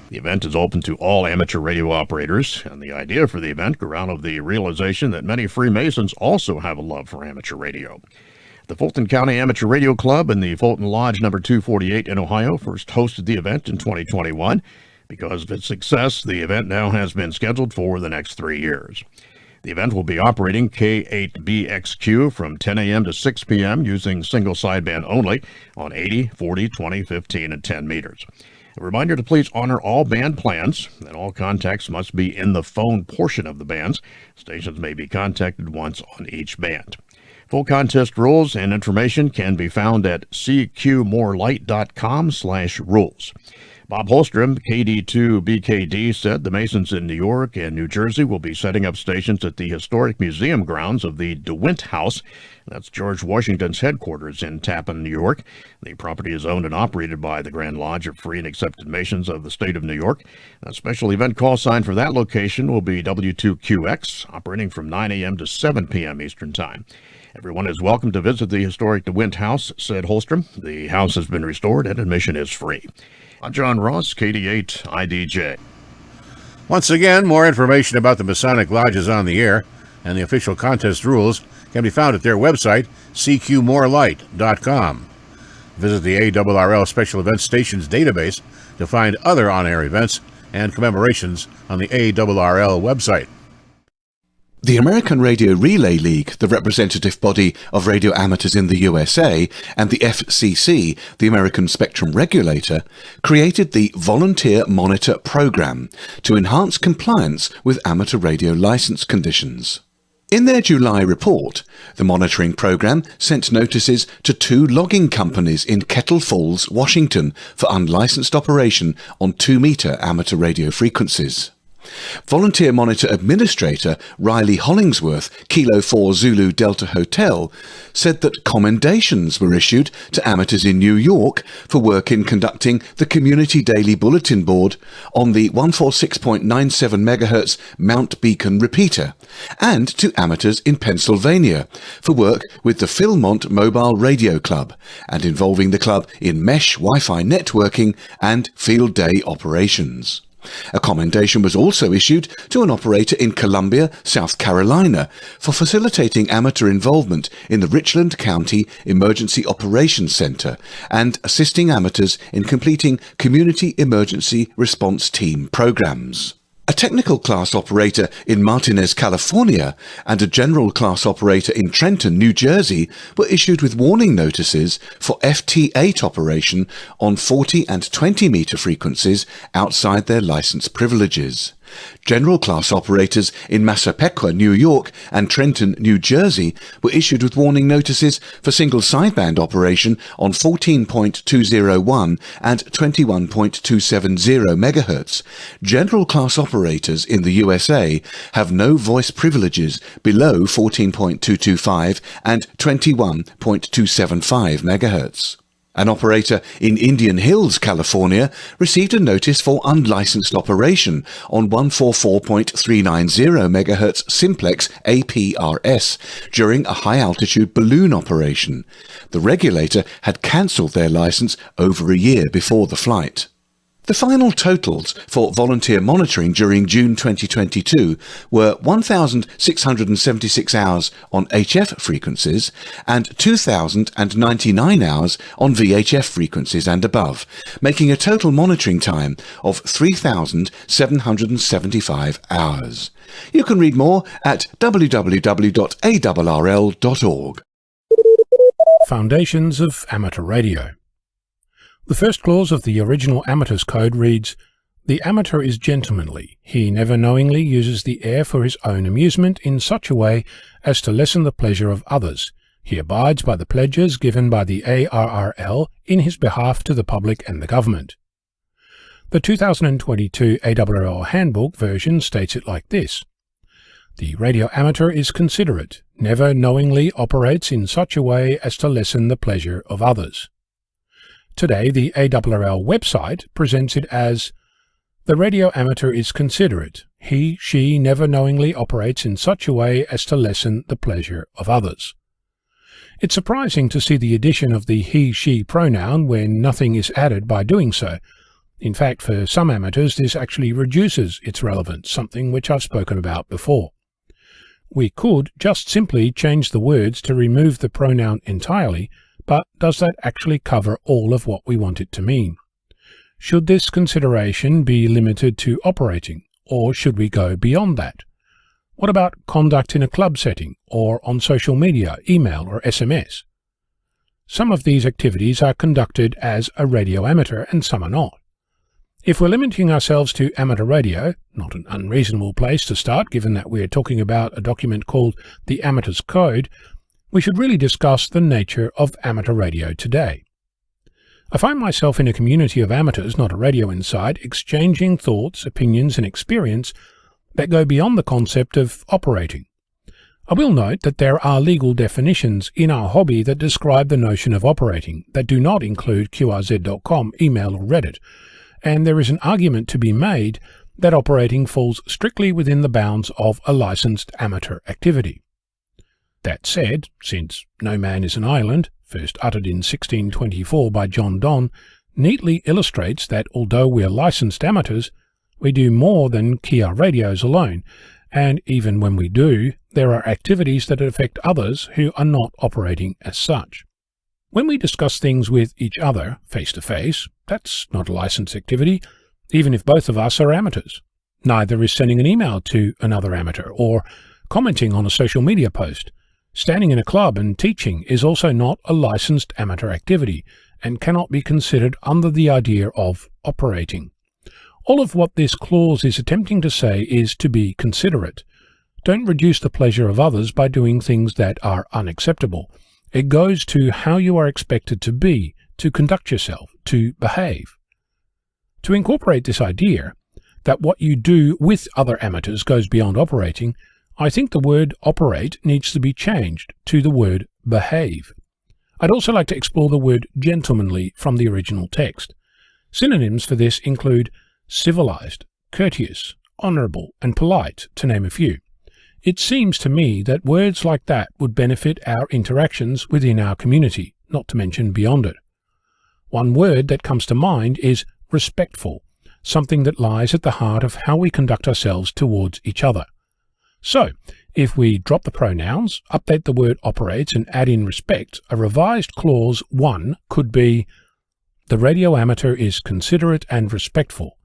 The event is open to all amateur radio operators, and the idea for the event grew out of the realization that many Freemasons also have a love for amateur radio. The Fulton County Amateur Radio Club and the Fulton Lodge No. 248 in Ohio first hosted the event in 2021. Because of its success, the event now has been scheduled for the next 3 years. The event will be operating K8BXQ from 10 a.m. to 6 p.m. using single sideband only on 80, 40, 20, 15, and 10 meters. A reminder to please honor all band plans, and all contacts must be in the phone portion of the bands. Stations may be contacted once on each band. Full contest rules and information can be found at cqmorelight.com/rules. Bob Holstrom, KD2BKD, said the Masons in New York and New Jersey will be setting up stations at the historic museum grounds of the DeWint House. That's George Washington's headquarters in Tappan, New York. The property is owned and operated by the Grand Lodge of Free and Accepted Masons of the state of New York. A special event call sign for that location will be W2QX, operating from 9 a.m. to 7 p.m. Eastern Time. Everyone is welcome to visit the historic DeWint House, said Holstrom. The house has been restored and admission is free. I'm John Ross, KD8IDJ. Once again, more information about the Masonic Lodges on the Air and the official contest rules can be found at their website, cqmorelight.com. Visit the ARRL Special Events Stations database to find other on-air events and commemorations on the ARRL website. The American Radio Relay League, the representative body of radio amateurs in the USA, and the FCC, the American Spectrum Regulator, created the Volunteer Monitor Program to enhance compliance with amateur radio license conditions. In their July report, the monitoring program sent notices to 2 logging companies in Kettle Falls, Washington, for unlicensed operation on 2-meter amateur radio frequencies. Volunteer Monitor Administrator Riley Hollingsworth, Kilo 4 Zulu Delta Hotel, said that commendations were issued to amateurs in New York for work in conducting the Community Daily Bulletin Board on the 146.97 MHz Mount Beacon repeater, and to amateurs in Pennsylvania for work with the Philmont Mobile Radio Club and involving the club in mesh Wi-Fi networking and field day operations. A commendation was also issued to an operator in Columbia, South Carolina, for facilitating amateur involvement in the Richland County Emergency Operations Center and assisting amateurs in completing Community Emergency Response Team programs. A technical class operator in Martinez, California, and a general class operator in Trenton, New Jersey, were issued with warning notices for FT8 operation on 40 and 20 meter frequencies outside their license privileges. General class operators in Massapequa, New York, and Trenton, New Jersey, were issued with warning notices for single sideband operation on 14.201 and 21.270 MHz. General class operators in the USA have no voice privileges below 14.225 and 21.275 MHz. An operator in Indian Hills, California, received a notice for unlicensed operation on 144.390 MHz simplex APRS during a high-altitude balloon operation. The regulator had cancelled their license over a year before the flight. The final totals for volunteer monitoring during June 2022 were 1,676 hours on HF frequencies and 2,099 hours on VHF frequencies and above, making a total monitoring time of 3,775 hours. You can read more at www.arrl.org. Foundations of Amateur Radio. The first clause of the original Amateur's Code reads, "The amateur is gentlemanly. He never knowingly uses the air for his own amusement in such a way as to lessen the pleasure of others. He abides by the pledges given by the ARRL in his behalf to the public and the government." The 2022 ARRL Handbook version states it like this: "The radio amateur is considerate, never knowingly operates in such a way as to lessen the pleasure of others." Today, the ARRL website presents it as, "The radio amateur is considerate. He, she never knowingly operates in such a way as to lessen the pleasure of others." It's surprising to see the addition of the he, she pronoun when nothing is added by doing so. In fact, for some amateurs, this actually reduces its relevance, something which I've spoken about before. We could just simply change the words to remove the pronoun entirely, but does that actually cover all of what we want it to mean? Should this consideration be limited to operating, or should we go beyond that? What about conduct in a club setting, or on social media, email, or SMS? Some of these activities are conducted as a radio amateur and some are not. If we're limiting ourselves to amateur radio, not an unreasonable place to start given that we're talking about a document called the Amateur's Code, we should really discuss the nature of amateur radio today. I find myself in a community of amateurs, not a radio inside, exchanging thoughts, opinions, and experience that go beyond the concept of operating. I will note that there are legal definitions in our hobby that describe the notion of operating that do not include QRZ.com, email, or Reddit, and there is an argument to be made that operating falls strictly within the bounds of a licensed amateur activity. That said, since "No man is an island," first uttered in 1624 by John Donne, neatly illustrates that although we're licensed amateurs, we do more than key our radios alone, and even when we do, there are activities that affect others who are not operating as such. When we discuss things with each other, face-to-face, that's not a licensed activity, even if both of us are amateurs. Neither is sending an email to another amateur or commenting on a social media post. Standing in a club and teaching is also not a licensed amateur activity and cannot be considered under the idea of operating. All of what this clause is attempting to say is to be considerate. Don't reduce the pleasure of others by doing things that are unacceptable. It goes to how you are expected to be, to conduct yourself, to behave. To incorporate this idea that what you do with other amateurs goes beyond operating, I think the word operate needs to be changed to the word behave. I'd also like to explore the word gentlemanly from the original text. Synonyms for this include civilized, courteous, honorable, and polite, to name a few. It seems to me that words like that would benefit our interactions within our community, not to mention beyond it. One word that comes to mind is respectful. something that lies at the heart of how we conduct ourselves towards each other. So, if we drop the pronouns, update the word operates, and add in respect, a revised clause 1 could be, the radio amateur is considerate and respectful,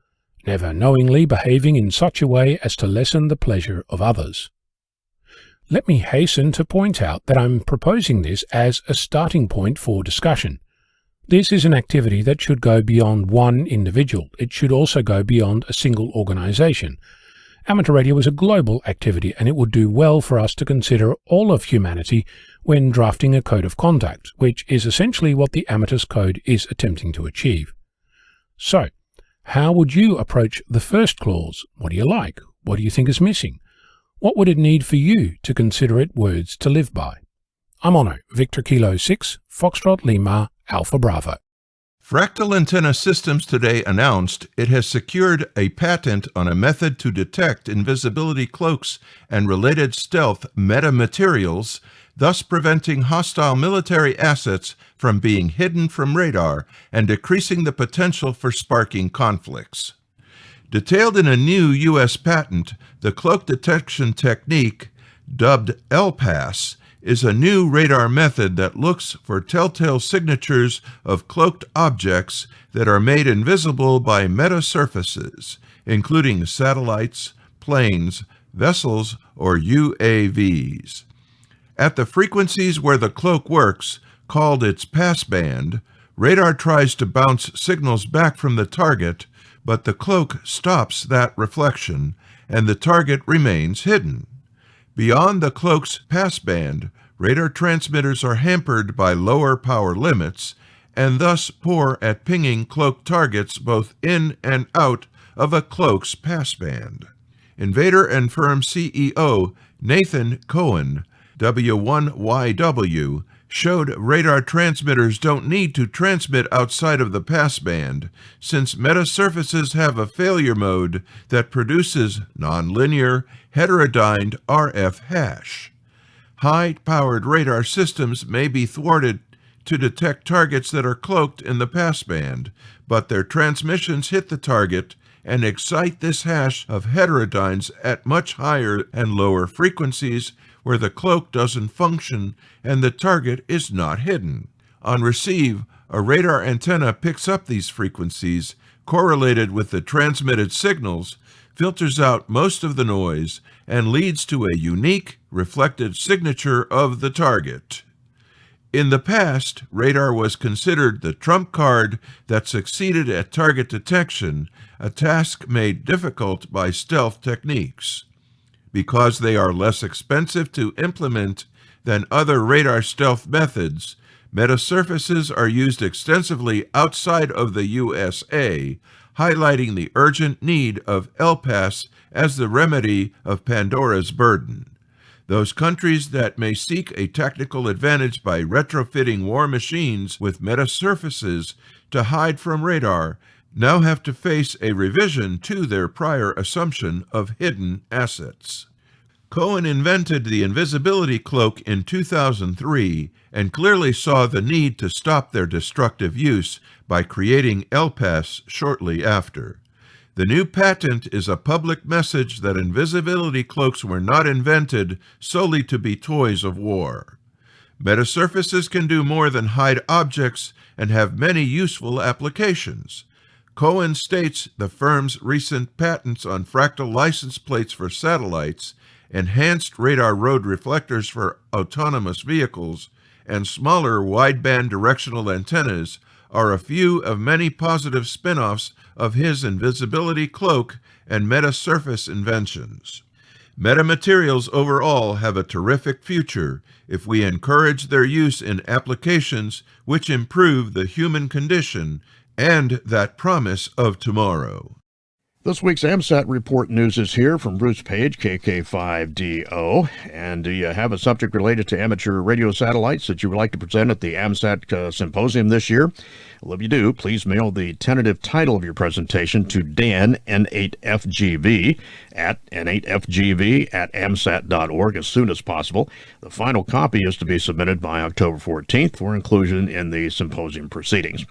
never knowingly behaving in such a way as to lessen the pleasure of others. Let me hasten to point out that I'm proposing this as a starting point for discussion. This is an activity that should go beyond one individual. It should also go beyond a single organization. Amateur radio is a global activity, and it would do well for us to consider all of humanity when drafting a code of conduct, which is essentially what the Amateur's Code is attempting to achieve. So, how would you approach the first clause? What do you like? What do you think is missing? What would it need for you to consider it words to live by? I'm Ono, Victor Kilo 6, Foxtrot Lima, Alpha Bravo. Fractal Antenna Systems today announced it has secured a patent on a method to detect invisibility cloaks and related stealth metamaterials, thus preventing hostile military assets from being hidden from radar and decreasing the potential for sparking conflicts. Detailed in a new U.S. patent, the cloak detection technique, dubbed LPAS, is a new radar method that looks for telltale signatures of cloaked objects that are made invisible by metasurfaces, including satellites, planes, vessels, or UAVs. At the frequencies where the cloak works, called its passband, radar tries to bounce signals back from the target, but the cloak stops that reflection, and the target remains hidden. Beyond the cloak's passband, radar transmitters are hampered by lower power limits and thus poor at pinging cloak targets both in and out of a cloak's passband. Inventor and firm CEO Nathan Cohen, W1YW, showed radar transmitters don't need to transmit outside of the passband, since metasurfaces have a failure mode that produces nonlinear, heterodyned RF hash. High-powered radar systems may be thwarted to detect targets that are cloaked in the passband, but their transmissions hit the target and excite this hash of heterodynes at much higher and lower frequencies where the cloak doesn't function and the target is not hidden. On receive, a radar antenna picks up these frequencies correlated with the transmitted signals, filters out most of the noise, and leads to a unique reflected signature of the target. In the past, radar was considered the trump card that succeeded at target detection, a task made difficult by stealth techniques. Because they are less expensive to implement than other radar stealth methods, metasurfaces are used extensively outside of the USA, highlighting the urgent need of LPAS as the remedy of Pandora's burden. Those countries that may seek a technical advantage by retrofitting war machines with metasurfaces to hide from radar now have to face a revision to their prior assumption of hidden assets. Cohen invented the invisibility cloak in 2003 and clearly saw the need to stop their destructive use by creating LPAS shortly after. The new patent is a public message that invisibility cloaks were not invented solely to be toys of war. Metasurfaces can do more than hide objects and have many useful applications. Cohen states the firm's recent patents on fractal license plates for satellites, enhanced radar road reflectors for autonomous vehicles, and smaller wideband directional antennas are a few of many positive spin-offs of his invisibility cloak and metasurface inventions. Metamaterials overall have a terrific future if we encourage their use in applications which improve the human condition and that promise of tomorrow. This week's AMSAT Report news is here from Bruce Page, KK5DO. And do you have a subject related to amateur radio satellites that you would like to present at the AMSAT Symposium this year? Well, if you do, please mail the tentative title of your presentation to Dan, N8FGV, at N8FGV at AMSAT.org as soon as possible. The final copy is to be submitted by October 14th for inclusion in the symposium proceedings.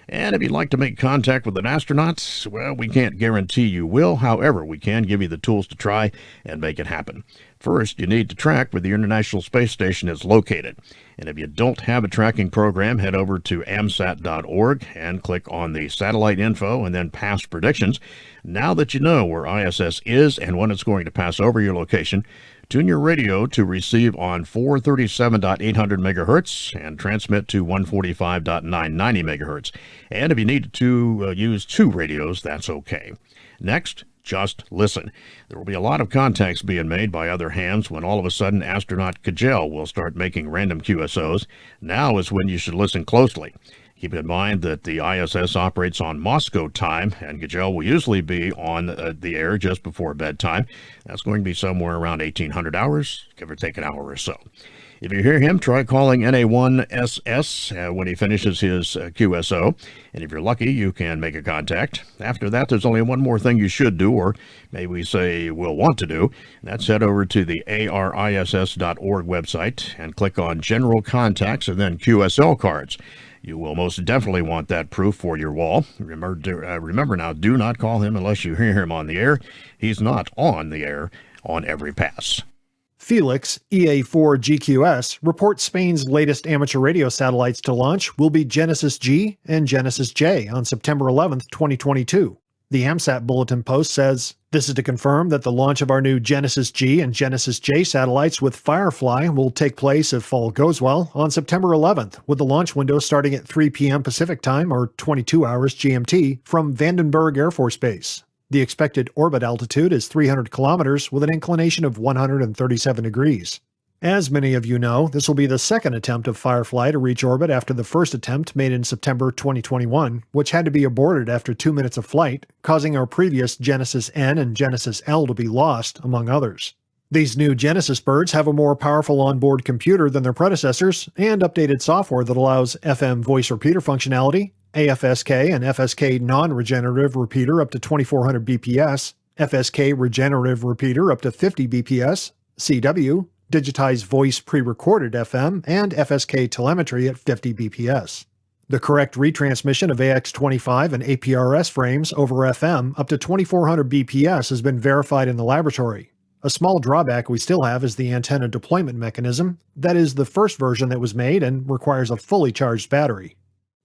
And if you'd like to make contact with an astronaut, well, we can't guarantee you will. However, we can give you the tools to try and make it happen. First, you need to track where the International Space Station is located. And if you don't have a tracking program, head over to AMSAT.org and click on the satellite info and then past predictions. Now that you know where ISS is and when it's going to pass over your location, tune your radio to receive on 437.800 megahertz and transmit to 145.990 megahertz. And if you need to use two radios, that's okay. Next, just listen. There will be a lot of contacts being made by other hands when all of a sudden astronaut Kajel will start making random QSOs. Now is when you should listen closely. Keep in mind that the ISS operates on Moscow time, and Kajel will usually be on the air just before bedtime. That's going to be somewhere around 1800 hours, give or take an hour or so. If you hear him, try calling NA1SS when he finishes his QSO. And if you're lucky, you can make a contact. After that, there's only one more thing you should do, or maybe we say will want to do. That's head over to the ARRISS.org website and click on General Contacts and then QSL cards. You will most definitely want that proof for your wall. Remember now, do not call him unless you hear him on the air. He's not on the air on every pass. Felix, EA4GQS, reports Spain's latest amateur radio satellites to launch will be Genesis G and Genesis J on September 11, 2022. The AMSAT bulletin post says, "This is to confirm that the launch of our new Genesis G and Genesis J satellites with Firefly will take place, if all goes well, on September 11th, with the launch window starting at 3 p.m. Pacific Time or 22 hours GMT from Vandenberg Air Force Base. The expected orbit altitude is 300 kilometers with an inclination of 137 degrees. As many of you know, this will be the second attempt of Firefly to reach orbit after the first attempt made in September 2021, which had to be aborted after 2 minutes of flight, causing our previous Genesis N and Genesis L to be lost, among others. These new Genesis birds have a more powerful onboard computer than their predecessors and updated software that allows FM voice repeater functionality, AFSK and FSK non-regenerative repeater up to 2400 BPS, FSK regenerative repeater up to 50 BPS, CW, digitized voice pre-recorded FM, and FSK telemetry at 50 BPS. The correct retransmission of AX25 and APRS frames over FM up to 2400 BPS has been verified in the laboratory. A small drawback we still have is the antenna deployment mechanism. That is the first version that was made and requires a fully charged battery.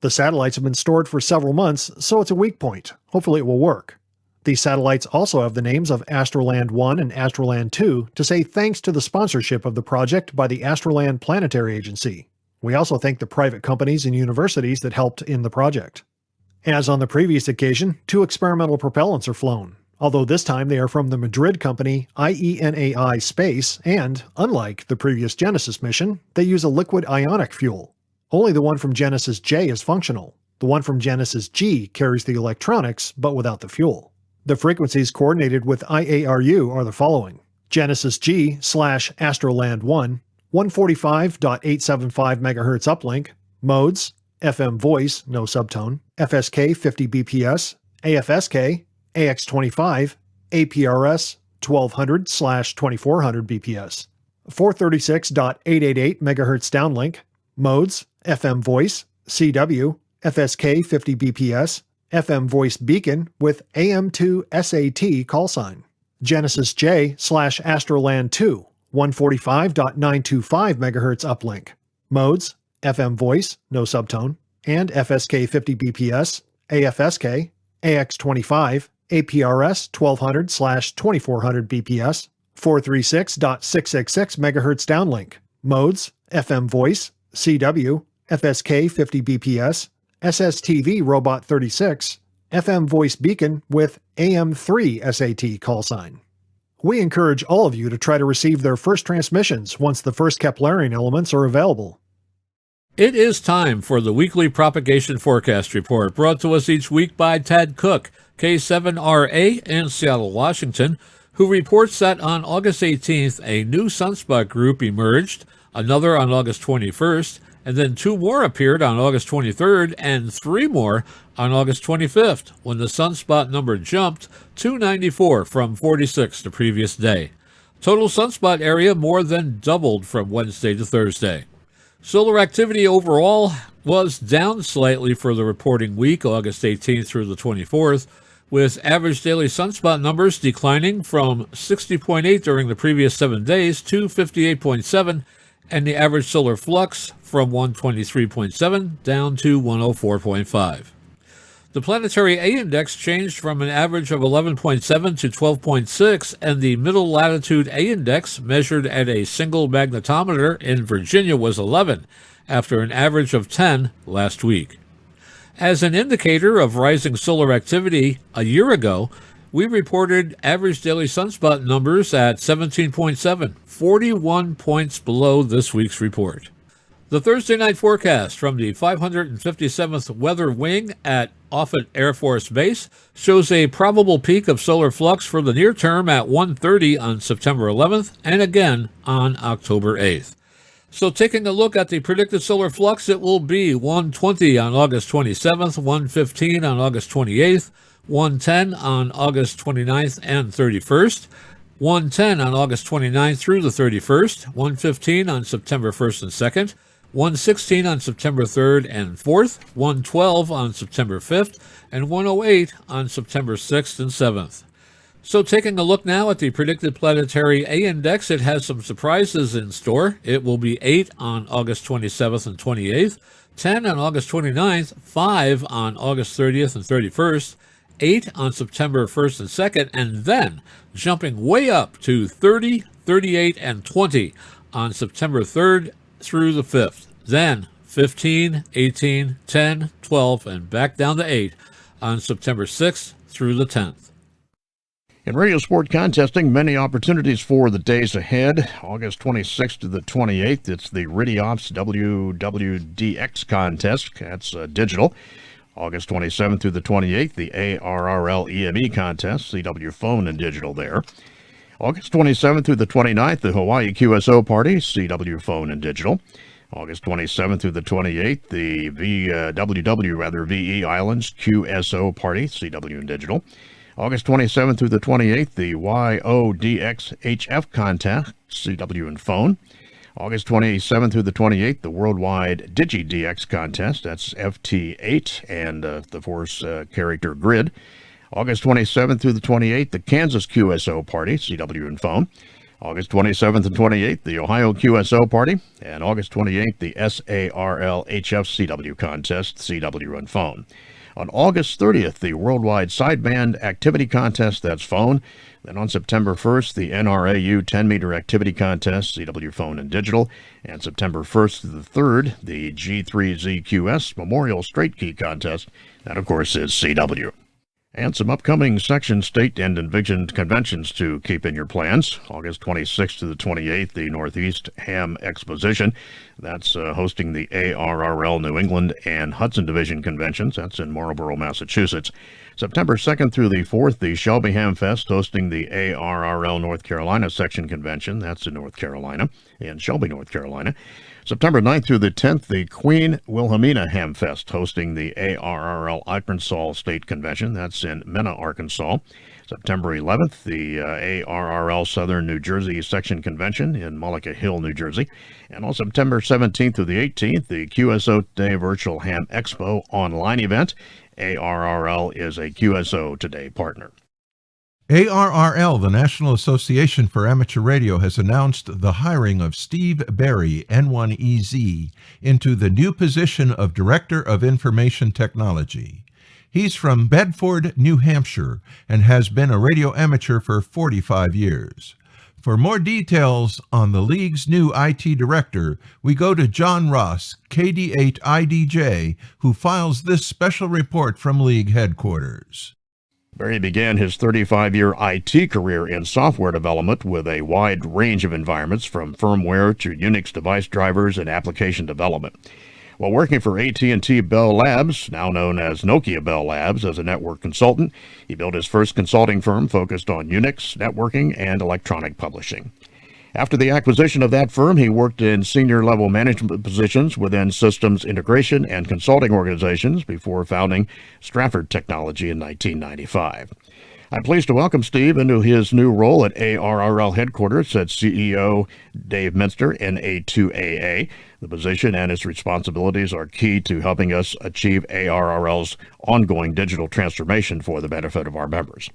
The satellites have been stored for several months, so it's a weak point. Hopefully it will work. These satellites also have the names of Astroland 1 and Astroland 2 to say thanks to the sponsorship of the project by the Astroland Planetary Agency. We also thank the private companies and universities that helped in the project. As on the previous occasion, 2 experimental propellants are flown, although this time they are from the Madrid company IENAI Space and, unlike the previous Genesis mission, they use a liquid ionic fuel. Only the one from Genesis J is functional. The one from Genesis G carries the electronics, but without the fuel. The frequencies coordinated with IARU are the following: Genesis G/Astroland 1, 145.875 MHz uplink, modes, FM voice, no subtone, FSK 50 BPS, AFSK, AX25, APRS 1200/2400 BPS, 436.888 MHz downlink, modes, FM voice, CW, FSK 50 BPS, FM voice beacon with AM2 SAT call sign. Genesis J/Astroland 2, 145.925 MHz uplink. Modes, FM voice, no subtone, and FSK 50 BPS, AFSK, AX25, APRS 1200/2400 BPS, 436.666 MHz downlink. Modes, FM voice, CW, FSK 50 BPS, SSTV Robot 36, FM voice beacon with AM3 SAT call sign. We encourage all of you to try to receive their first transmissions once the first Keplerian elements are available. It is time for the weekly propagation forecast report, brought to us each week by Tad Cook, K7RA in Seattle, Washington, who reports that on August 18th, a new sunspot group emerged, another on August 21st, and then 2 more appeared on August 23rd, and 3 more on August 25th, when the sunspot number jumped to 94 from 46 the previous day. Total sunspot area more than doubled from Wednesday to Thursday. Solar activity overall was down slightly for the reporting week, August 18th through the 24th, with average daily sunspot numbers declining from 60.8 during the previous 7 days to 58.7, and the average solar flux from 123.7 down to 104.5. The planetary A index changed from an average of 11.7 to 12.6, and the middle latitude A index, measured at a single magnetometer in Virginia, was 11, after an average of 10 last week. As an indicator of rising solar activity, a year ago, we reported average daily sunspot numbers at 17.7, 41 points below this week's report. The Thursday night forecast from the 557th Weather Wing at Offutt Air Force Base shows a probable peak of solar flux for the near term at 1:30 on September 11th and again on October 8th. So taking a look at the predicted solar flux, it will be 1:20 on August 27th, 1:15 on August 28th, 1:10 on August 29th and 31st, 1:10 on August 29th through the 31st, 1:15 on September 1st and 2nd, 1:16 on September 3rd and 4th, 1:12 on September 5th, and 1:08 on September 6th and 7th. So taking a look now at the predicted planetary A index, it has some surprises in store. It will be 8 on August 27th and 28th, 10 on August 29th, 5 on August 30th and 31st, 8 on September 1st and 2nd, and then jumping way up to 30, 38, and 20 on September 3rd through the 5th. Then 15, 18, 10, 12, and back down to 8 on September 6th through the 10th. In radio sport contesting, many opportunities for the days ahead. August 26th to the 28th, it's the Ridiops WWDX contest. That's digital. August 27th through the 28th, the ARRL EME contest, CW phone and digital there. August 27th through the 29th, the Hawaii QSO party, CW phone and digital. August 27th through the 28th, the VE Islands QSO party, CW and digital. August 27th through the 28th, the YODXHF contest, CW and phone. August 27th through the 28th, the Worldwide DigiDX contest, that's FT8 and the Force character grid. August 27th through the 28th, the Kansas QSO party, CW and phone. August 27th and 28th, the Ohio QSO party. And August 28th, the SARL HF CW contest, CW and phone. On August 30th, the Worldwide Sideband Activity Contest, that's phone. Then on September 1st, the NRAU 10-meter activity contest, CW phone and digital. And September 1st to the 3rd, the G3ZQS Memorial Straight Key contest. That, of course, is CW. And some upcoming section, state, and Invsion conventions to keep in your plans. August 26th to the 28th, the Northeast Ham Exposition. That's hosting the ARRL New England and Hudson Division conventions. That's in Marlborough, Massachusetts. September 2nd through the 4th, the Shelby Ham Fest hosting the ARRL North Carolina Section Convention. That's in North Carolina, in Shelby, North Carolina. September 9th through the 10th, the Queen Wilhelmina Ham Fest hosting the ARRL Arkansas State Convention. That's in Mena, Arkansas. September 11th, the ARRL Southern New Jersey Section Convention in Mullica Hill, New Jersey. And on September 17th through the 18th, the QSO Today Virtual Ham Expo online event. ARRL is a QSO Today partner. ARRL, the National Association for Amateur Radio, has announced the hiring of Steve Berry, N1EZ, into the new position of Director of Information Technology. He's from Bedford, New Hampshire, and has been a radio amateur for 45 years. For more details on the League's new IT director, we go to John Ross, KD8IDJ, who files this special report from League headquarters. Berry began his 35-year IT career in software development with a wide range of environments, from firmware to Unix device drivers and application development. While working for AT&T Bell Labs, now known as Nokia Bell Labs, as a network consultant, he built his first consulting firm focused on Unix, networking, and electronic publishing. After the acquisition of that firm, he worked in senior-level management positions within systems integration and consulting organizations before founding Stratford Technology in 1995. I'm pleased to welcome Steve into his new role at ARRL headquarters, said CEO Dave Minster, NA2AA. The position and its responsibilities are key to helping us achieve ARRL's ongoing digital transformation for the benefit of our members.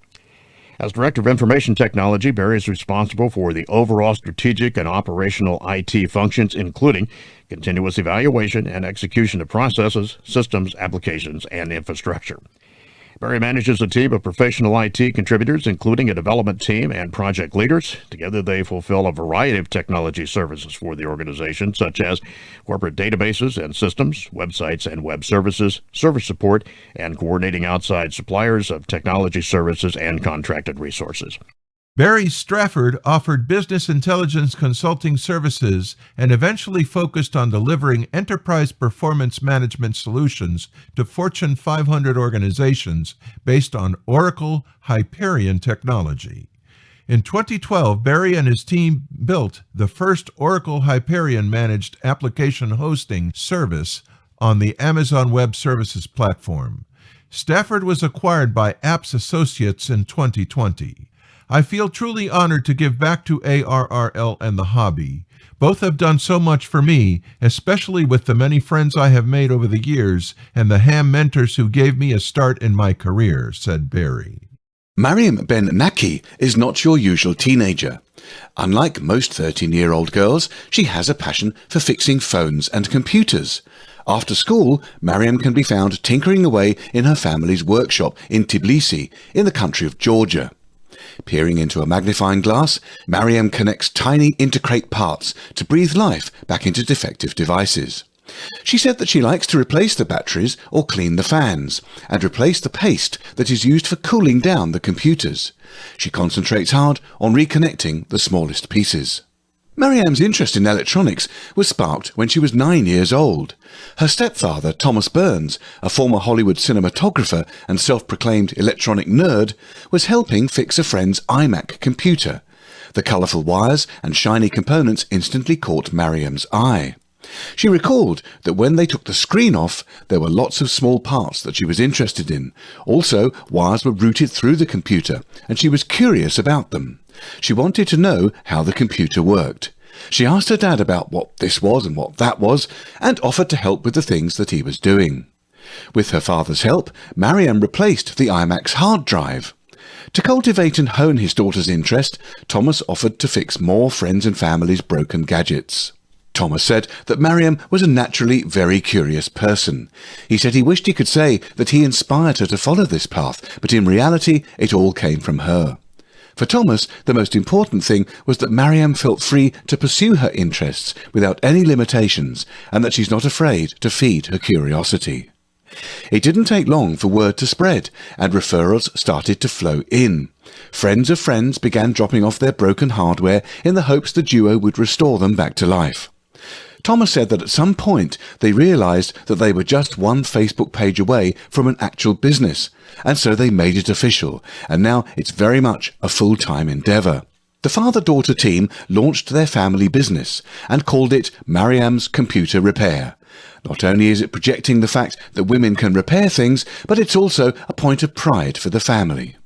As Director of Information Technology, Barry is responsible for the overall strategic and operational IT functions, including continuous evaluation and execution of processes, systems, applications, and infrastructure. Barry manages a team of professional IT contributors, including a development team and project leaders. Together, they fulfill a variety of technology services for the organization, such as corporate databases and systems, websites and web services, service support, and coordinating outside suppliers of technology services and contracted resources. Barry Strafford offered business intelligence consulting services and eventually focused on delivering enterprise performance management solutions to Fortune 500 organizations based on Oracle Hyperion technology. In 2012, Barry and his team built the first Oracle Hyperion managed application hosting service on the Amazon Web Services platform. Stafford was acquired by Apps Associates in 2020. I feel truly honored to give back to ARRL and the hobby. Both have done so much for me, especially with the many friends I have made over the years and the ham mentors who gave me a start in my career, said Barry. Mariam Ben Naki is not your usual teenager. Unlike most 13-year-old girls, she has a passion for fixing phones and computers. After school, Mariam can be found tinkering away in her family's workshop in Tbilisi, in the country of Georgia. Peering into a magnifying glass, Mariam connects tiny intercrate parts to breathe life back into defective devices. She said that she likes to replace the batteries or clean the fans, and replace the paste that is used for cooling down the computers. She concentrates hard on reconnecting the smallest pieces. Mariam's interest in electronics was sparked when she was 9 years old. Her stepfather, Thomas Burns, a former Hollywood cinematographer and self-proclaimed electronic nerd, was helping fix a friend's iMac computer. The colourful wires and shiny components instantly caught Mariam's eye. She recalled that when they took the screen off, there were lots of small parts that she was interested in. Also, wires were routed through the computer, and she was curious about them. She wanted to know how the computer worked. She asked her dad about what this was and what that was, and offered to help with the things that he was doing. With her father's help, Mariam replaced the iMac's hard drive. To cultivate and hone his daughter's interest, Thomas offered to fix more friends' and family's broken gadgets. Thomas said that Mariam was a naturally very curious person. He said he wished he could say that he inspired her to follow this path, but in reality it all came from her. For Thomas, the most important thing was that Mariam felt free to pursue her interests without any limitations, and that she's not afraid to feed her curiosity. It didn't take long for word to spread, and referrals started to flow in. Friends of friends began dropping off their broken hardware in the hopes the duo would restore them back to life. Thomas said that at some point they realized that they were just one Facebook page away from an actual business, and so they made it official, and now it's very much a full-time endeavor. The father-daughter team launched their family business and called it Mariam's Computer Repair. Not only is it projecting the fact that women can repair things, but it's also a point of pride for the family.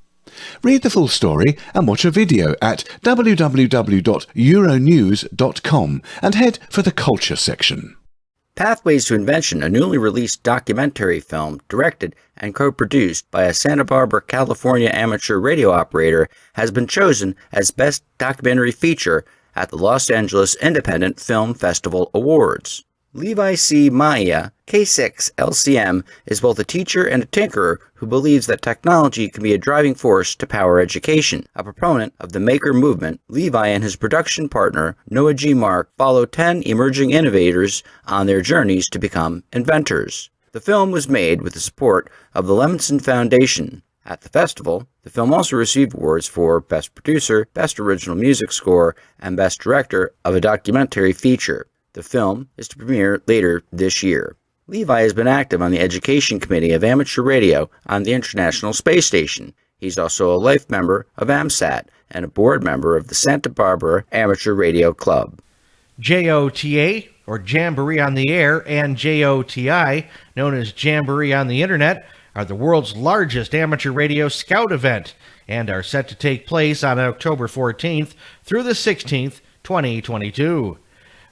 Read the full story and watch a video at www.euronews.com and head for the culture section. Pathways to Invention, a newly released documentary film directed and co-produced by a Santa Barbara, California amateur radio operator, has been chosen as Best Documentary Feature at the Los Angeles Independent Film Festival Awards. Levi C. Maya, K6 LCM, is both a teacher and a tinkerer who believes that technology can be a driving force to power education. A proponent of the maker movement, Levi and his production partner, Noah G. Mark, follow 10 emerging innovators on their journeys to become inventors. The film was made with the support of the Levinson Foundation. At the festival, the film also received awards for Best Producer, Best Original Music Score, and Best Director of a Documentary Feature. The film is to premiere later this year. Levi has been active on the Education Committee of Amateur Radio on the International Space Station. He's also a life member of AMSAT and a board member of the Santa Barbara Amateur Radio Club. JOTA, or Jamboree on the Air, and JOTI, known as Jamboree on the Internet, are the world's largest amateur radio scout event. and are set to take place on October 14th through the 16th, 2022.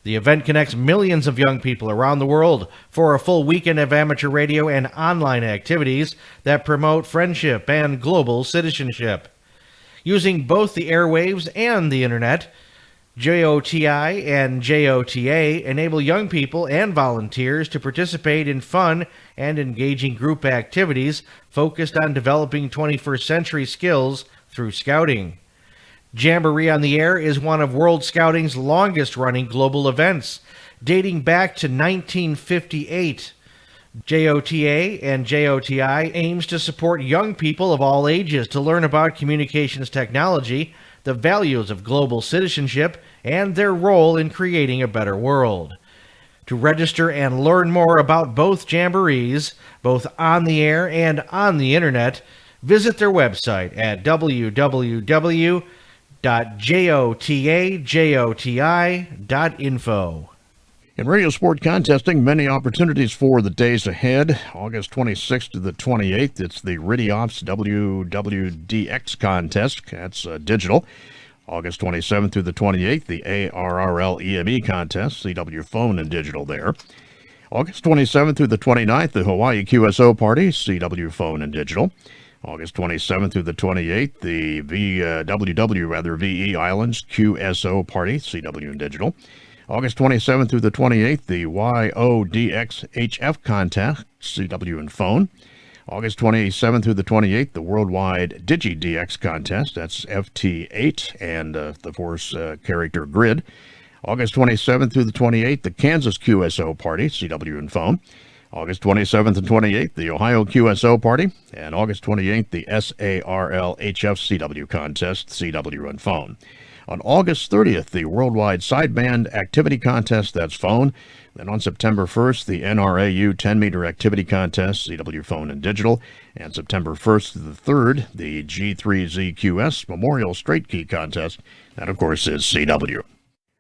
The event connects millions of young people around the world for a full weekend of amateur radio and online activities that promote friendship and global citizenship. Using both the airwaves and the internet, JOTI and JOTA enable young people and volunteers to participate in fun and engaging group activities focused on developing 21st century skills through scouting. Jamboree on the Air is one of World Scouting's longest-running global events, dating back to 1958. JOTA and JOTI aims to support young people of all ages to learn about communications technology, the values of global citizenship, and their role in creating a better world. To register and learn more about both jamborees, both on the air and on the internet, visit their website at www.jotajoti.info. In radio sport contesting, many opportunities for the days ahead. August 26th to the 28th, it's the Ridiops WWDX contest. That's digital. August 27th through the 28th, the ARRL EME contest. CW phone and digital there. August 27th through the 29th, the Hawaii QSO party. CW phone and digital. August 27th through the 28th, the VE Islands QSO party. CW and digital. August 27th through the 28th, the YODX-HF contest, CW and phone. August 27th through the 28th, the Worldwide DigiDX contest, that's FT8 and the Force character grid. August 27th through the 28th, the Kansas QSO party, CW and phone. August 27th and 28th, the Ohio QSO party. And August 28th, the SARL HF CW contest, CW and phone. On August 30th, the Worldwide Sideband Activity Contest, that's phone. Then on September 1st, the NRAU 10-meter Activity Contest, CW phone and digital. And September 1st to the 3rd, the G3ZQS Memorial Straight Key Contest. That, of course, is CW.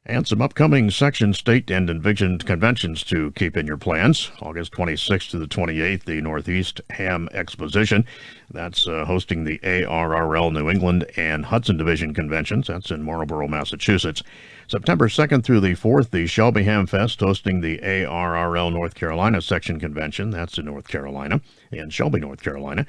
And some upcoming section, state, and Invsion conventions to keep in your plans. August 26th to the 28th, the Northeast Ham Exposition. That's hosting the ARRL New England and Hudson Division conventions. That's in Marlborough, Massachusetts. September 2nd through the 4th, the Shelby Ham Fest hosting the ARRL North Carolina Section Convention. That's in North Carolina, in Shelby, North Carolina.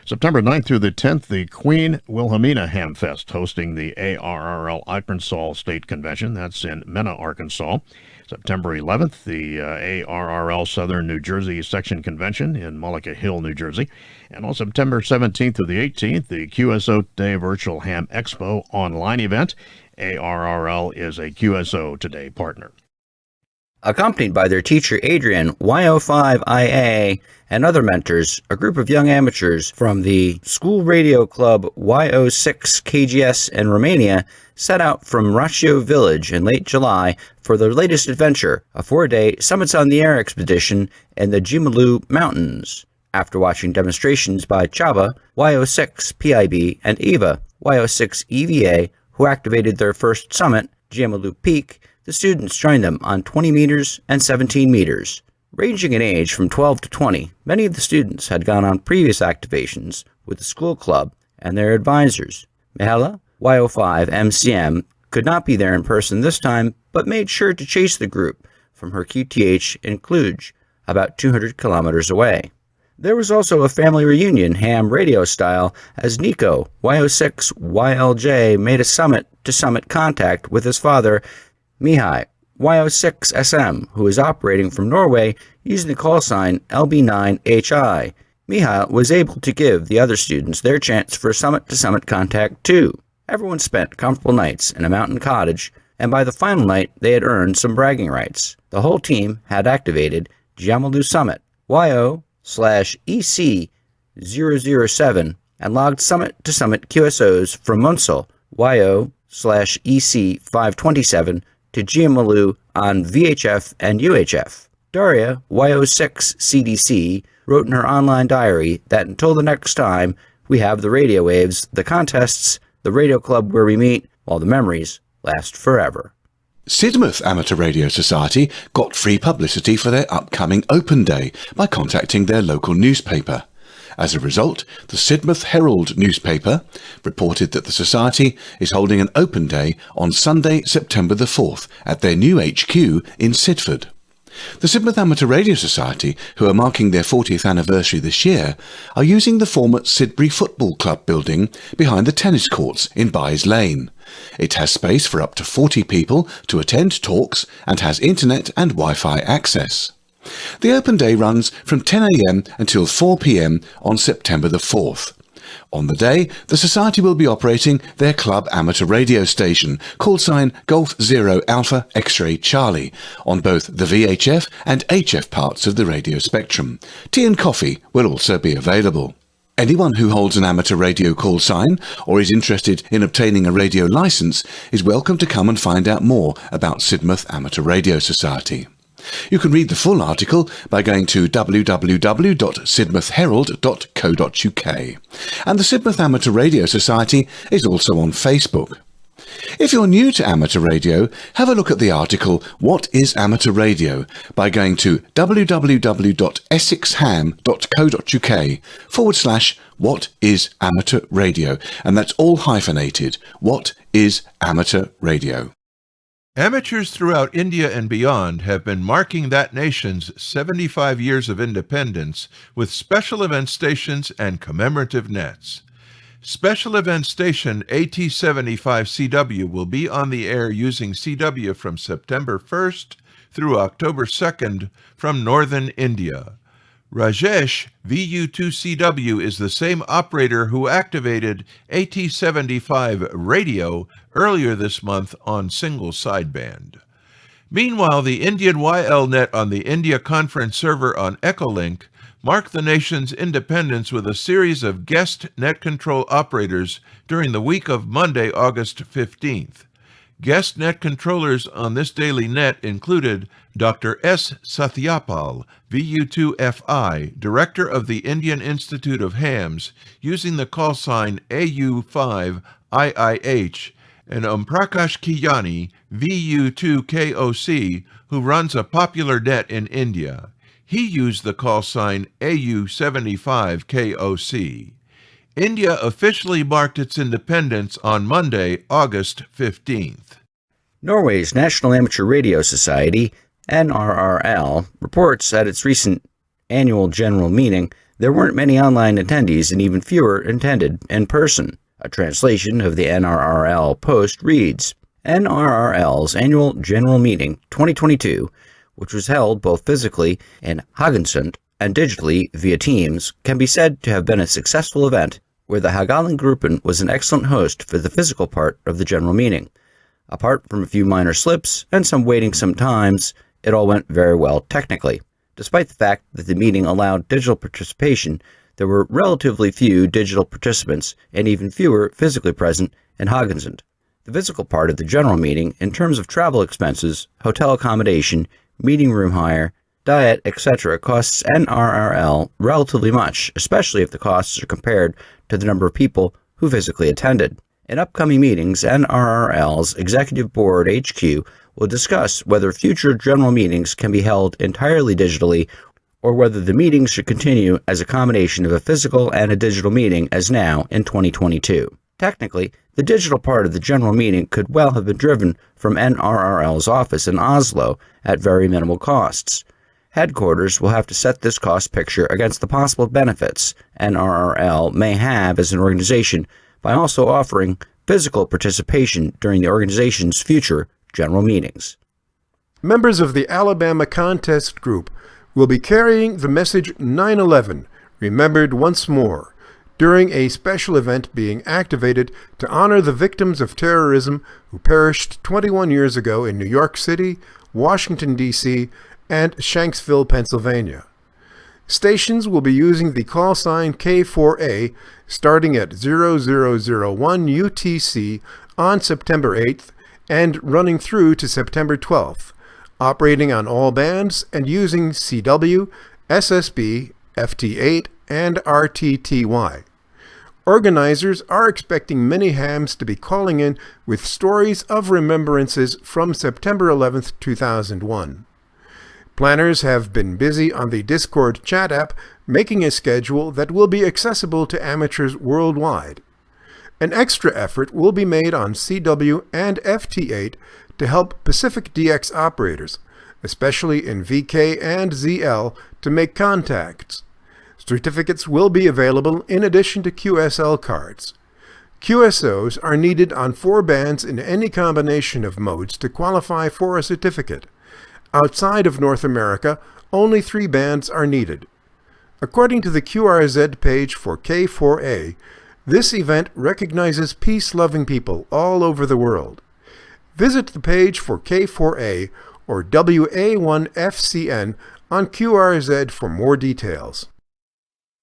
September 9th through the 10th, the Queen Wilhelmina Ham Fest hosting the ARRL Arkansas State Convention. That's in Mena, Arkansas. September 11th, the ARRL Southern New Jersey Section Convention in Mullica Hill, New Jersey. And on September 17th through the 18th, the QSO Today Virtual Ham Expo online event. ARRL is a QSO Today partner. Accompanied by their teacher Adrian, YO5IA, and other mentors, a group of young amateurs from the School Radio Club YO6 KGS in Romania set out from Ratio Village in late July for their latest adventure, a 4-day Summits on the Air expedition in the Jimalu Mountains. After watching demonstrations by Chaba, YO6 PIB, and Eva, YO6 EVA, who activated their first summit, Jimalu Peak, the students joined them on 20 meters and 17 meters. Ranging in age from 12 to 20, many of the students had gone on previous activations with the school club and their advisors. Mihala, YO5 MCM, could not be there in person this time, but made sure to chase the group from her QTH in Cluj, about 200 kilometers away. There was also a family reunion ham radio style as Nico, YO6 YLJ, made a summit-to-summit contact with his father, Mihai, YO6 SM, who is operating from Norway using the call sign LB9HI. Mihai was able to give the other students their chance for summit-to-summit contact too. Everyone spent comfortable nights in a mountain cottage, and by the final night they had earned some bragging rights. The whole team had activated Jiamalu Summit, YO/EC007, and logged summit-to-summit QSOs from Munsel, YO/EC527, to Jiamalu on VHF and UHF. Daria, YO6 CDC, wrote in her online diary that until the next time, we have the radio waves, the contests, the radio club where we meet, while the memories last forever. Sidmouth Amateur Radio Society got free publicity for their upcoming Open Day by contacting their local newspaper. As a result, the Sidmouth Herald newspaper reported that the Society is holding an open day on Sunday, September the 4th at their new HQ in Sidford. The Sidmouth Amateur Radio Society, who are marking their 40th anniversary this year, are using the former Sidbury Football Club building behind the tennis courts in Byes Lane. It has space for up to 40 people to attend talks and has internet and Wi-Fi access. The open day runs from 10 a.m. until 4 p.m. on September the 4th. On the day, the Society will be operating their club amateur radio station, call sign Golf Zero Alpha X-Ray Charlie, on both the VHF and HF parts of the radio spectrum. Tea and coffee will also be available. Anyone who holds an amateur radio call sign or is interested in obtaining a radio license is welcome to come and find out more about Sidmouth Amateur Radio Society. You can read the full article by going to www.sidmouthherald.co.uk. And the Sidmouth Amateur Radio Society is also on Facebook. If you're new to amateur radio, have a look at the article What is Amateur Radio by going to www.essexham.co.uk/What is Amateur Radio, and that's all hyphenated. What is Amateur Radio? Amateurs throughout India and beyond have been marking that nation's 75 years of independence with special event stations and commemorative nets. Special event station AT75CW will be on the air using CW from September 1st through October 2nd from northern India. Rajesh VU2CW is the same operator who activated AT75 radio earlier this month on single sideband. Meanwhile, the Indian YL net on the India Conference server on Echolink marked the nation's independence with a series of guest net control operators during the week of Monday, August 15th. Guest net controllers on this daily net included Dr. S. Satyapal, VU2FI, Director of the Indian Institute of Hams, using the call sign AU5IIH, and Prakash Kiyani, VU2KOC, who runs a popular net in India. He used the call sign AU75KOC. India officially marked its independence on Monday, August 15th. Norway's National Amateur Radio Society, ARRL, reports at its recent annual general meeting there weren't many online attendees and even fewer attended in person. A translation of the NRRL post reads, NRRL's annual general meeting 2022, which was held both physically in Haugesund and digitally via Teams, can be said to have been a successful event where the Hagalen-Gruppen was an excellent host for the physical part of the general meeting. Apart from a few minor slips and some waiting sometimes, it all went very well technically. Despite the fact that the meeting allowed digital participation, there were relatively few digital participants and even fewer physically present in Haugesund. The physical part of the general meeting, in terms of travel expenses, hotel accommodation, meeting room hire, diet, etc., costs NRRL relatively much, especially if the costs are compared to the number of people who physically attended. In upcoming meetings, NRRL's Executive Board HQ will discuss whether future general meetings can be held entirely digitally or whether the meetings should continue as a combination of a physical and a digital meeting as now in 2022. Technically, the digital part of the general meeting could well have been driven from NRRL's office in Oslo at very minimal costs. Headquarters will have to set this cost picture against the possible benefits NRRL may have as an organization by also offering physical participation during the organization's future general meetings. Members of the Alabama Contest Group will be carrying the message 9/11, Remembered Once More, during a special event being activated to honor the victims of terrorism who perished 21 years ago in New York City, Washington, D.C., and Shanksville, Pennsylvania. Stations will be using the call sign K4A starting at 0001 UTC on September 8th and running through to September 12th, operating on all bands and using CW, SSB, FT8, and RTTY. Organizers are expecting many hams to be calling in with stories of remembrances from September 11th, 2001. Planners have been busy on the Discord chat app making a schedule that will be accessible to amateurs worldwide. An extra effort will be made on CW and FT8 to help Pacific DX operators, especially in VK and ZL, to make contacts. Certificates will be available in addition to QSL cards. QSOs are needed on 4 bands in any combination of modes to qualify for a certificate. Outside of North America, only 3 bands are needed. According to the QRZ page for K4A, this event recognizes peace-loving people all over the world. Visit the page for K4A or WA1FCN on QRZ for more details.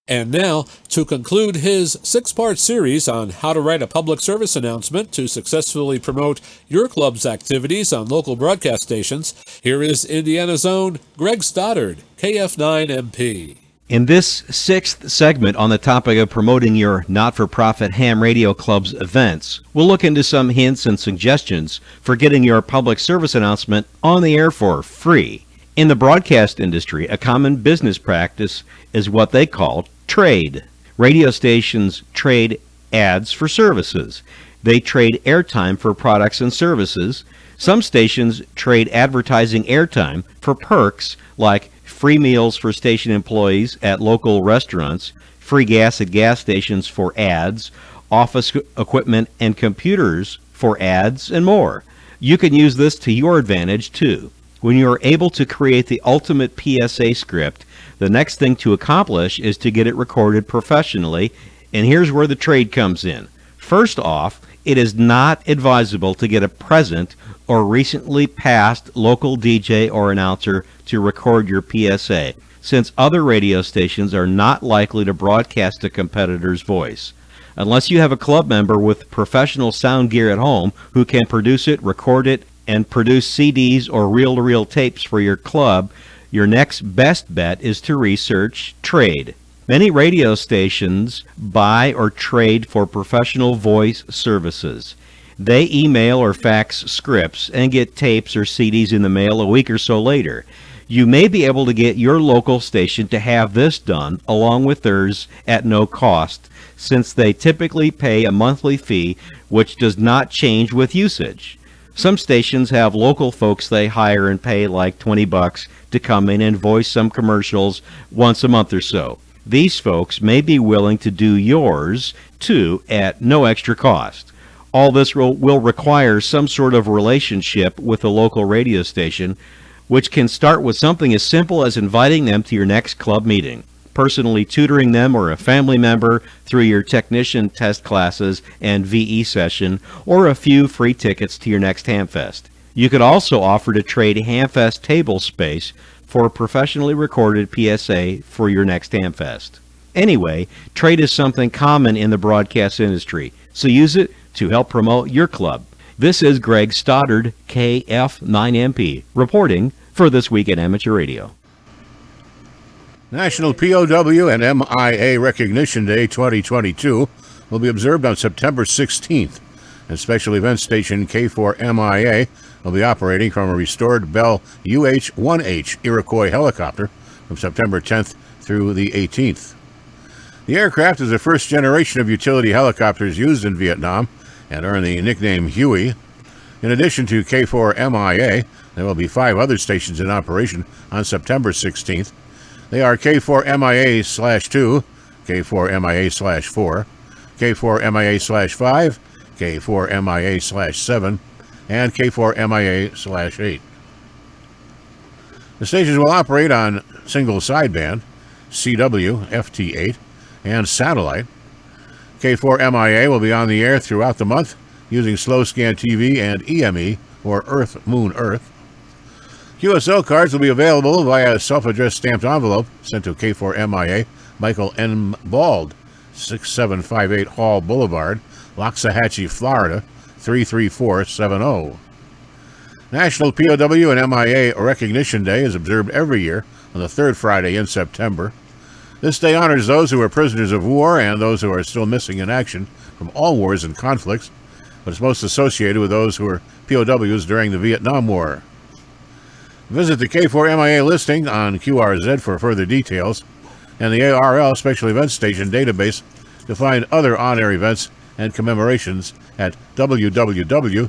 And now, to conclude his 6-part series on how to write a public service announcement to successfully promote your club's activities on local broadcast stations, here is Indiana's own Greg Stoddard, KF9MP. In this 6th segment on the topic of promoting your not-for-profit ham radio club's events, we'll look into some hints and suggestions for getting your public service announcement on the air for free. In the broadcast industry, a common business practice is what they call trade. Radio stations trade ads for services. They trade airtime for products and services. Some stations trade advertising airtime for perks like free meals for station employees at local restaurants, free gas at gas stations for ads, office equipment and computers for ads, and more. You can use this to your advantage too. When you are able to create the ultimate PSA script, the next thing to accomplish is to get it recorded professionally, and here's where the trade comes in. First off, it is not advisable to get a present or recently passed local DJ or announcer to record your PSA, since other radio stations are not likely to broadcast a competitor's voice. Unless you have a club member with professional sound gear at home who can produce it, record it, and produce CDs or reel-to-reel tapes for your club, your next best bet is to research trade. Many radio stations buy or trade for professional voice services. They email or fax scripts and get tapes or CDs in the mail a week or so later. You may be able to get your local station to have this done along with theirs at no cost, since they typically pay a monthly fee which does not change with usage. Some stations have local folks they hire and pay like $20 to come in and voice some commercials once a month or so. These folks may be willing to do yours, too, at no extra cost. All this will require some sort of relationship with a local radio station, which can start with something as simple as inviting them to your next club meeting, personally tutoring them or a family member through your technician test classes and VE session, or a few free tickets to your next Hamfest. You could also offer to trade Hamfest table space for a professionally recorded PSA for your next Hamfest. Anyway, trade is something common in the broadcast industry, so use it to help promote your club. This is Greg Stoddard, KF9MP, reporting for This Week in Amateur Radio. National POW and MIA Recognition Day 2022 will be observed on September 16th, and special event station K4MIA will be operating from a restored Bell UH-1H Iroquois helicopter from September 10th through the 18th. The aircraft is the first generation of utility helicopters used in Vietnam and earned the nickname Huey. In addition to K4MIA, there will be 5 other stations in operation on September 16th. They are K4MIA/2, K4MIA/4, K4MIA/5, K4MIA/7, and K4MIA/8. The stations will operate on single sideband, CW, FT8, and satellite. K4MIA will be on the air throughout the month using slow scan TV and EME, or Earth, Moon, Earth. QSL cards will be available via a self-addressed stamped envelope sent to K4MIA, Michael N. Bald, 6758 Hall Boulevard, Loxahatchee, Florida, 33470. National POW and MIA Recognition Day is observed every year on the 3rd Friday in September. This day honors those who are prisoners of war and those who are still missing in action from all wars and conflicts, but is most associated with those who were POWs during the Vietnam War. Visit the K4MIA listing on QRZ for further details, and the ARRL Special Events Station database to find other on-air events and commemorations at www.arrl.org.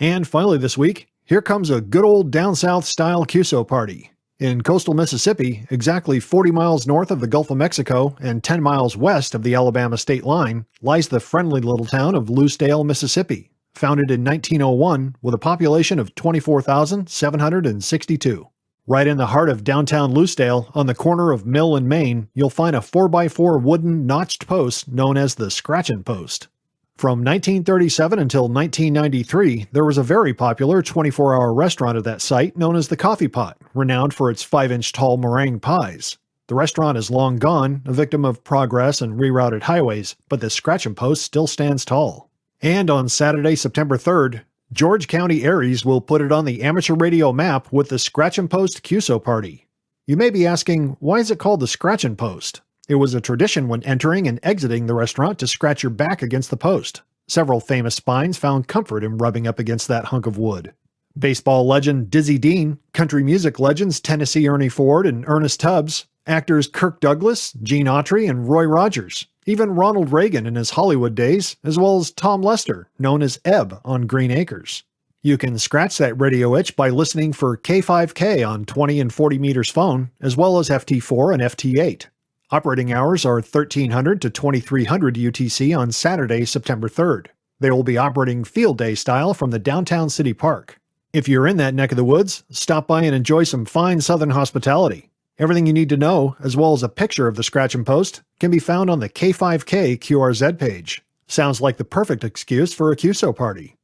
And finally this week, here comes a good old down south style QSO party. In coastal Mississippi, exactly 40 miles north of the Gulf of Mexico and 10 miles west of the Alabama state line, lies the friendly little town of Lucedale, Mississippi, founded in 1901 with a population of 24,762. Right in the heart of downtown Lucedale, on the corner of Mill and Main, you'll find a 4x4 wooden notched post known as the Scratchin' Post. From 1937 until 1993, there was a very popular 24-hour restaurant at that site known as the Coffee Pot, renowned for its 5-inch tall meringue pies. The restaurant is long gone, a victim of progress and rerouted highways, but the Scratchin' Post still stands tall. And on Saturday, September 3rd, George County Aries will put it on the amateur radio map with the Scratchin' Post QSO party. You may be asking, why is it called the Scratchin' Post? It was a tradition when entering and exiting the restaurant to scratch your back against the post. Several famous spines found comfort in rubbing up against that hunk of wood. Baseball legend Dizzy Dean, country music legends Tennessee Ernie Ford and Ernest Tubbs, actors Kirk Douglas, Gene Autry, and Roy Rogers, even Ronald Reagan in his Hollywood days, as well as Tom Lester, known as Ebb on Green Acres. You can scratch that radio itch by listening for K5K on 20 and 40 meters phone, as well as FT4 and FT8. Operating hours are 1300 to 2300 UTC on Saturday, September 3rd. They will be operating field day style from the downtown city park. If you're in that neck of the woods, stop by and enjoy some fine southern hospitality. Everything you need to know, as well as a picture of the Scratchin' Post, can be found on the K5K QRZ page. Sounds like the perfect excuse for a QSO party.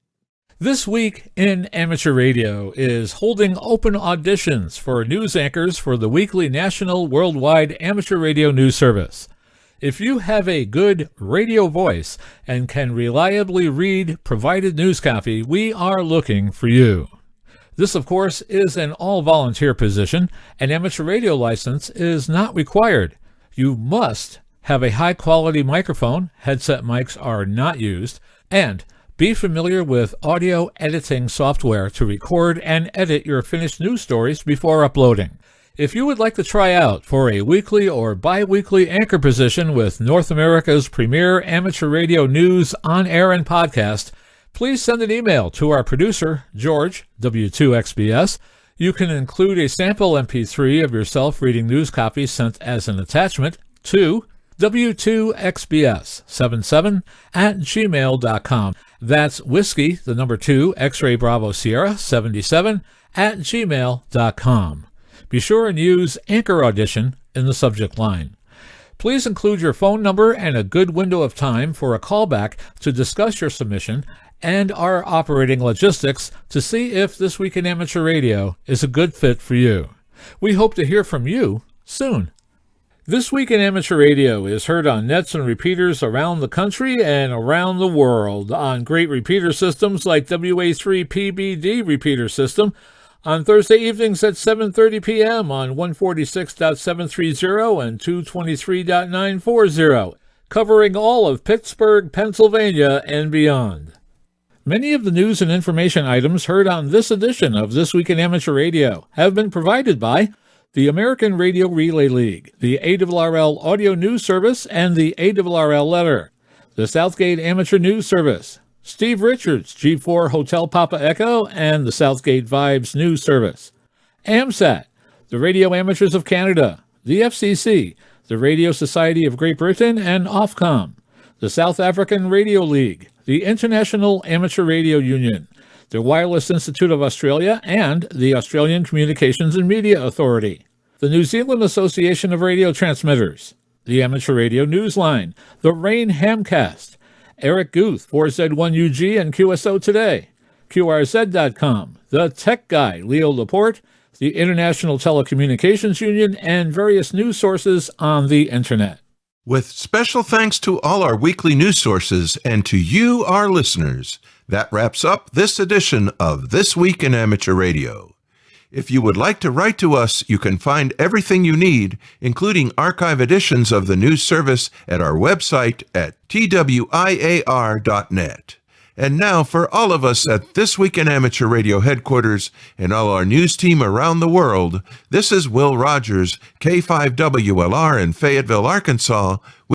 This Week in Amateur Radio is holding open auditions for news anchors for the weekly national worldwide amateur radio news service. If you have a good radio voice and can reliably read provided news copy, we are looking for you. This, of course, is an all-volunteer position. An amateur radio license is not required. You must have a high-quality microphone, headset mics are not used, and be familiar with audio editing software to record and edit your finished news stories before uploading. If you would like to try out for a weekly or bi-weekly anchor position with North America's premier amateur radio news on air and podcast, please send an email to our producer, George, W2XBS. You can include a sample MP3 of yourself reading news copy sent as an attachment to W2XBS77@gmail.com. That's whiskey, the number 2, X-ray Bravo Sierra 77@gmail.com. Be sure and use Anchor Audition in the subject line. Please include your phone number and a good window of time for a callback to discuss your submission and our operating logistics to see if This Week in Amateur Radio is a good fit for you. We hope to hear from you soon. This Week in Amateur Radio is heard on nets and repeaters around the country and around the world, on great repeater systems like WA3PBD repeater system, on Thursday evenings at 7:30 p.m. on 146.730 and 223.940, covering all of Pittsburgh, Pennsylvania, and beyond. Many of the news and information items heard on this edition of This Week in Amateur Radio have been provided by the American Radio Relay League, the ARRL Audio News Service, and the ARRL Letter, the Southgate Amateur News Service, Steve Richards, G4 Hotel Papa Echo, and the Southgate Vibes News Service, AMSAT, the Radio Amateurs of Canada, the FCC, the Radio Society of Great Britain, and Ofcom, the South African Radio League, the International Amateur Radio Union, the Wireless Institute of Australia, and the Australian Communications and Media Authority, the New Zealand Association of Radio Transmitters, the Amateur Radio Newsline, the Rain Hamcast, Eric Guth, 4Z1UG and QSO Today, QRZ.com, the Tech Guy, Leo Laporte, the International Telecommunications Union, and various news sources on the Internet. With special thanks to all our weekly news sources and to you, our listeners, that wraps up this edition of This Week in Amateur Radio. If you would like to write to us, you can find everything you need, including archive editions of the news service, at our website at twiar.net. And now, for all of us at This Week in Amateur Radio headquarters and all our news team around the world, this is Will Rogers, K5WLR in Fayetteville, Arkansas.